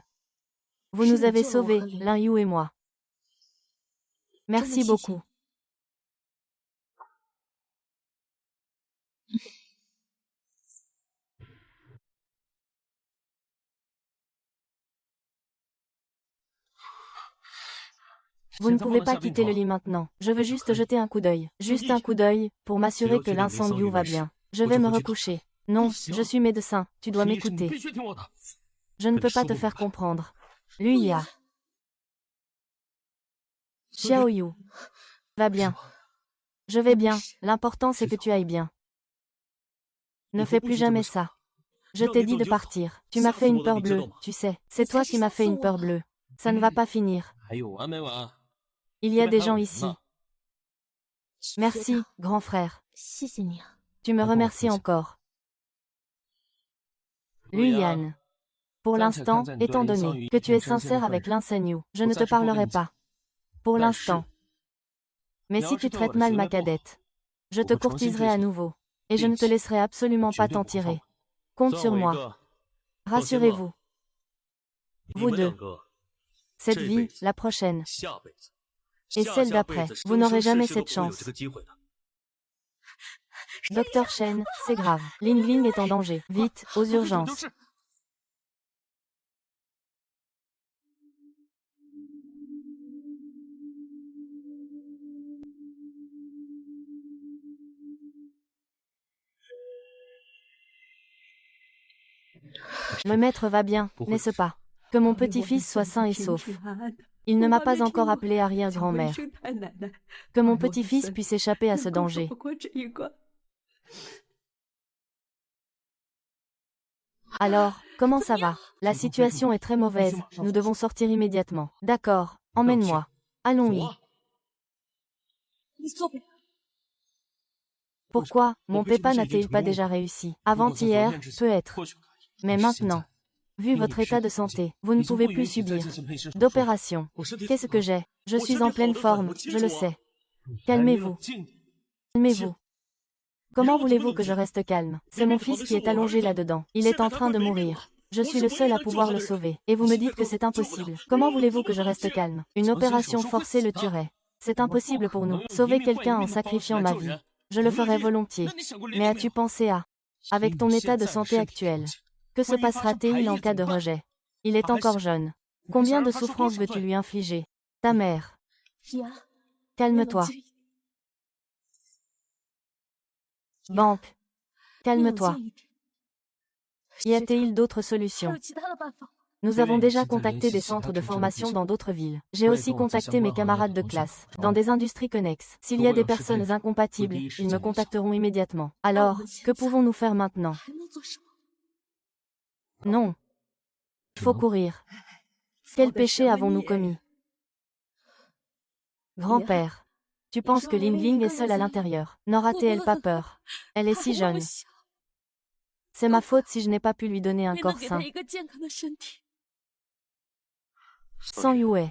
Vous nous avez sauvés, Lin Yu et moi. Merci beaucoup. Vous ne pouvez pas quitter le lit maintenant. Je veux juste jeter un coup d'œil. Juste un coup d'œil, pour m'assurer que l'incendie va bien. Je vais me recoucher. Non, je suis médecin, tu dois m'écouter. Je ne peux pas te faire comprendre. Lui a. Xiaoyu. Va bien. Je vais bien, l'important c'est que tu ailles bien. Ne fais plus jamais ça. Je t'ai dit de partir. Tu m'as fait une peur bleue, tu sais. C'est toi qui m'as fait une peur bleue. Ça ne va pas finir. Il y a des gens ici. Merci, grand frère. Tu me remercies encore. Luyan. Pour l'instant, étant donné que tu es sincère avec Lin Senyu, je ne te parlerai pas. Pour l'instant. Mais si tu traites mal ma cadette, je te courtiserai à nouveau. Et je ne te laisserai absolument pas t'en tirer. Compte sur moi. Rassurez-vous. Vous deux. Cette vie, la prochaine. Et celle d'après, vous n'aurez jamais cette chance. Docteur Shen, c'est grave. Lingling est en danger. Vite, aux urgences. Le maître va bien, n'est-ce pas? Que mon petit-fils soit sain et sauf. Il ne m'a pas encore appelé arrière-grand-mère. Que mon petit-fils puisse échapper à ce danger. Alors, comment ça va? La situation est très mauvaise, nous devons sortir immédiatement. D'accord, emmène-moi. Allons-y. Pourquoi, mon Pépin n'a-t-il pas déjà réussi? Avant-hier, peut-être. Mais maintenant. Vu votre état de santé, vous ne pouvez plus subir d'opération. Qu'est-ce que j'ai? Je suis en pleine forme, je le sais. Calmez-vous. Calmez-vous. Comment voulez-vous que je reste calme? C'est mon fils qui est allongé là-dedans. Il est en train de mourir. Je suis le seul à pouvoir le sauver. Et vous me dites que c'est impossible. Comment voulez-vous que je reste calme? Une opération forcée le tuerait. C'est impossible pour nous. Sauver quelqu'un en sacrifiant ma vie. Je le ferais volontiers. Mais as-tu pensé à... Avec ton état de santé actuel, que se passera-t-il en cas de rejet? Il est encore jeune. Combien de souffrances veux-tu lui infliger? Ta mère. Calme-toi. Banque. Calme-toi. Y a-t-il d'autres solutions? Nous avons déjà contacté des centres de formation dans d'autres villes. J'ai aussi contacté mes camarades de classe, dans des industries connexes. S'il y a des personnes incompatibles, ils me contacteront immédiatement. Alors, que pouvons-nous faire maintenant? Non. Il faut courir. Quel péché avons-nous commis? Grand-père. Tu penses que Ling Ling est seule à l'intérieur? N'aura-t-elle pas peur? Elle est si jeune. C'est ma faute si je n'ai pas pu lui donner un corps sain. Sang Yue.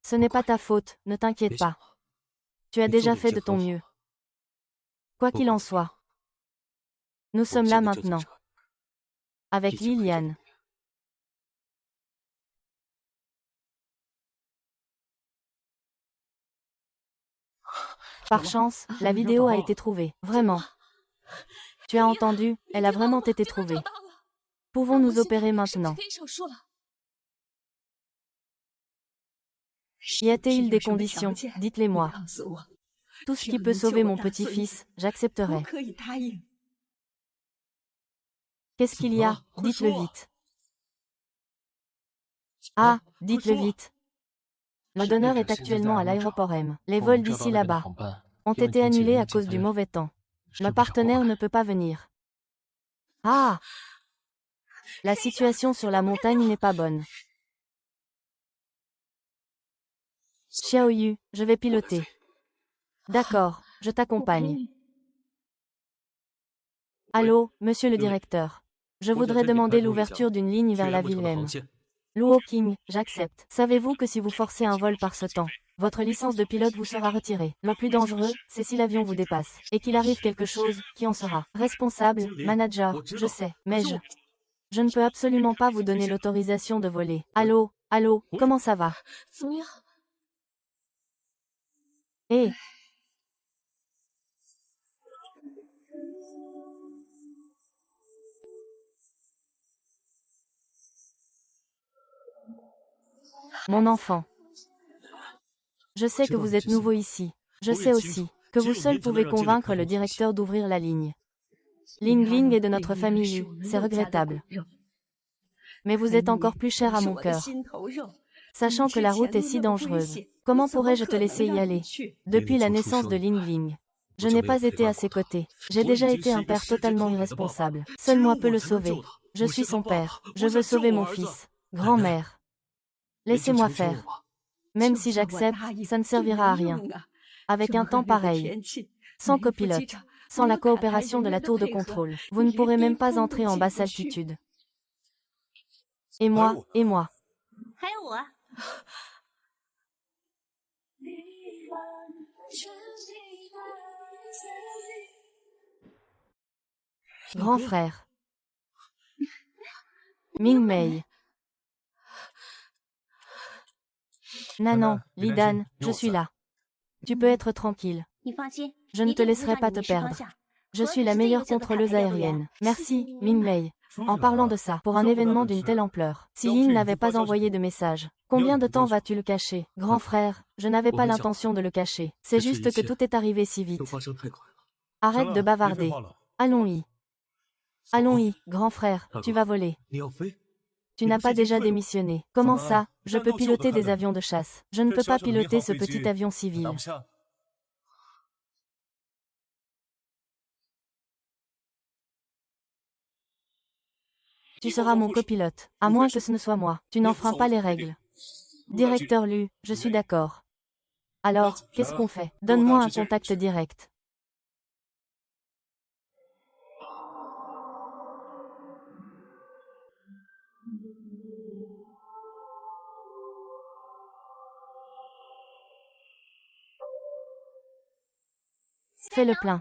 Ce n'est pas ta faute, ne t'inquiète pas. Tu as déjà fait de ton mieux. Quoi qu'il en soit. Nous sommes là maintenant. Avec Liliane. Par chance, la vidéo a été trouvée. Vraiment. Tu as entendu, elle a vraiment été trouvée. Pouvons-nous opérer maintenant? Y a-t-il des conditions? Dites-les-moi. Tout ce qui peut sauver mon petit-fils, j'accepterai. Qu'est-ce qu'il y a? Dites-le vite. Ah, dites-le vite. Le donneur est actuellement à l'aéroport M. Les vols d'ici là-bas ont été annulés à cause du mauvais temps. Ma partenaire ne peut pas venir. Ah! La situation sur la montagne n'est pas bonne. Xiaoyu, je vais piloter. D'accord, je t'accompagne. Allô, monsieur le directeur. Je voudrais demander l'ouverture d'une ligne vers la ville M. Luo King, j'accepte. Savez-vous que si vous forcez un vol par ce temps, votre licence de pilote vous sera retirée? Le plus dangereux, c'est si l'avion vous dépasse. Et qu'il arrive quelque chose, qui en sera responsable? Manager, je sais, mais je ne peux absolument pas vous donner l'autorisation de voler. Allô, allô, comment ça va? Eh, mon enfant. Je sais que vous êtes nouveau ici. Je sais aussi que vous seul pouvez convaincre le directeur d'ouvrir la ligne. Ling Ling est de notre famille, c'est regrettable. Mais vous êtes encore plus cher à mon cœur. Sachant que la route est si dangereuse, comment pourrais-je te laisser y aller? Depuis la naissance de Ling Ling, je n'ai pas été à ses côtés. J'ai déjà été un père totalement irresponsable. Seul moi peut le sauver. Je suis son père. Je veux sauver mon fils. Grand-mère. Laissez-moi faire. Même si j'accepte, ça ne servira à rien. Avec un temps pareil, sans copilote, sans la coopération de la tour de contrôle, vous ne pourrez même pas entrer en basse altitude. Et moi, et moi. Grand frère. Ming Mei. Nanan, Lidan, je suis là. Tu peux être tranquille. Je ne te laisserai pas te perdre. Je suis la meilleure contrôleuse aérienne. Merci, Ming Mei. En parlant de ça, pour un événement d'une telle ampleur, si Yin n'avait pas envoyé de message, combien de temps vas-tu le cacher? Grand frère, je n'avais pas l'intention de le cacher. C'est juste que tout est arrivé si vite. Arrête de bavarder. Allons-y. Allons-y, grand frère, tu vas voler. Tu n'as pas déjà démissionné. Comment ça? Je peux piloter des avions de chasse. Je ne peux pas piloter ce petit avion civil. Tu seras mon copilote, à moins que ce ne soit moi. Tu n'enfreins pas les règles. Directeur Lu, je suis d'accord. Alors, qu'est-ce qu'on fait? Donne-moi un contact direct. Fais le plein.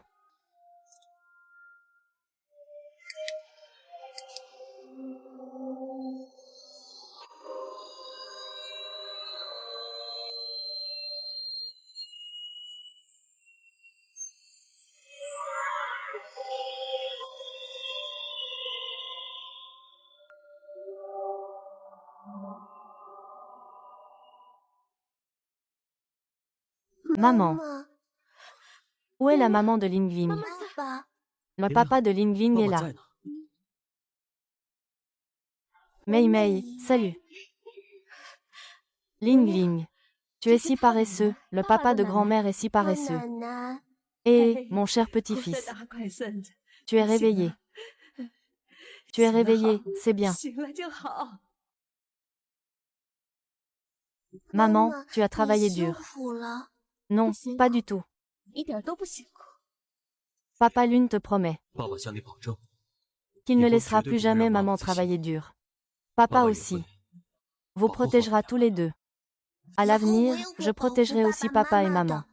Maman. Où est la maman de Lingling? Le papa de Lingling est là. Mei Mei, salut. Lingling. Tu es si paresseux, le papa de grand-mère est si paresseux. Et, mon cher petit-fils. Tu es réveillé. Tu es réveillé, c'est bien. Maman, tu as travaillé dur. Non, pas du tout. Papa Lune te promet qu'il ne laissera plus jamais maman travailler dur. Papa aussi vous protégera tous les deux. À l'avenir, je protégerai aussi papa et maman.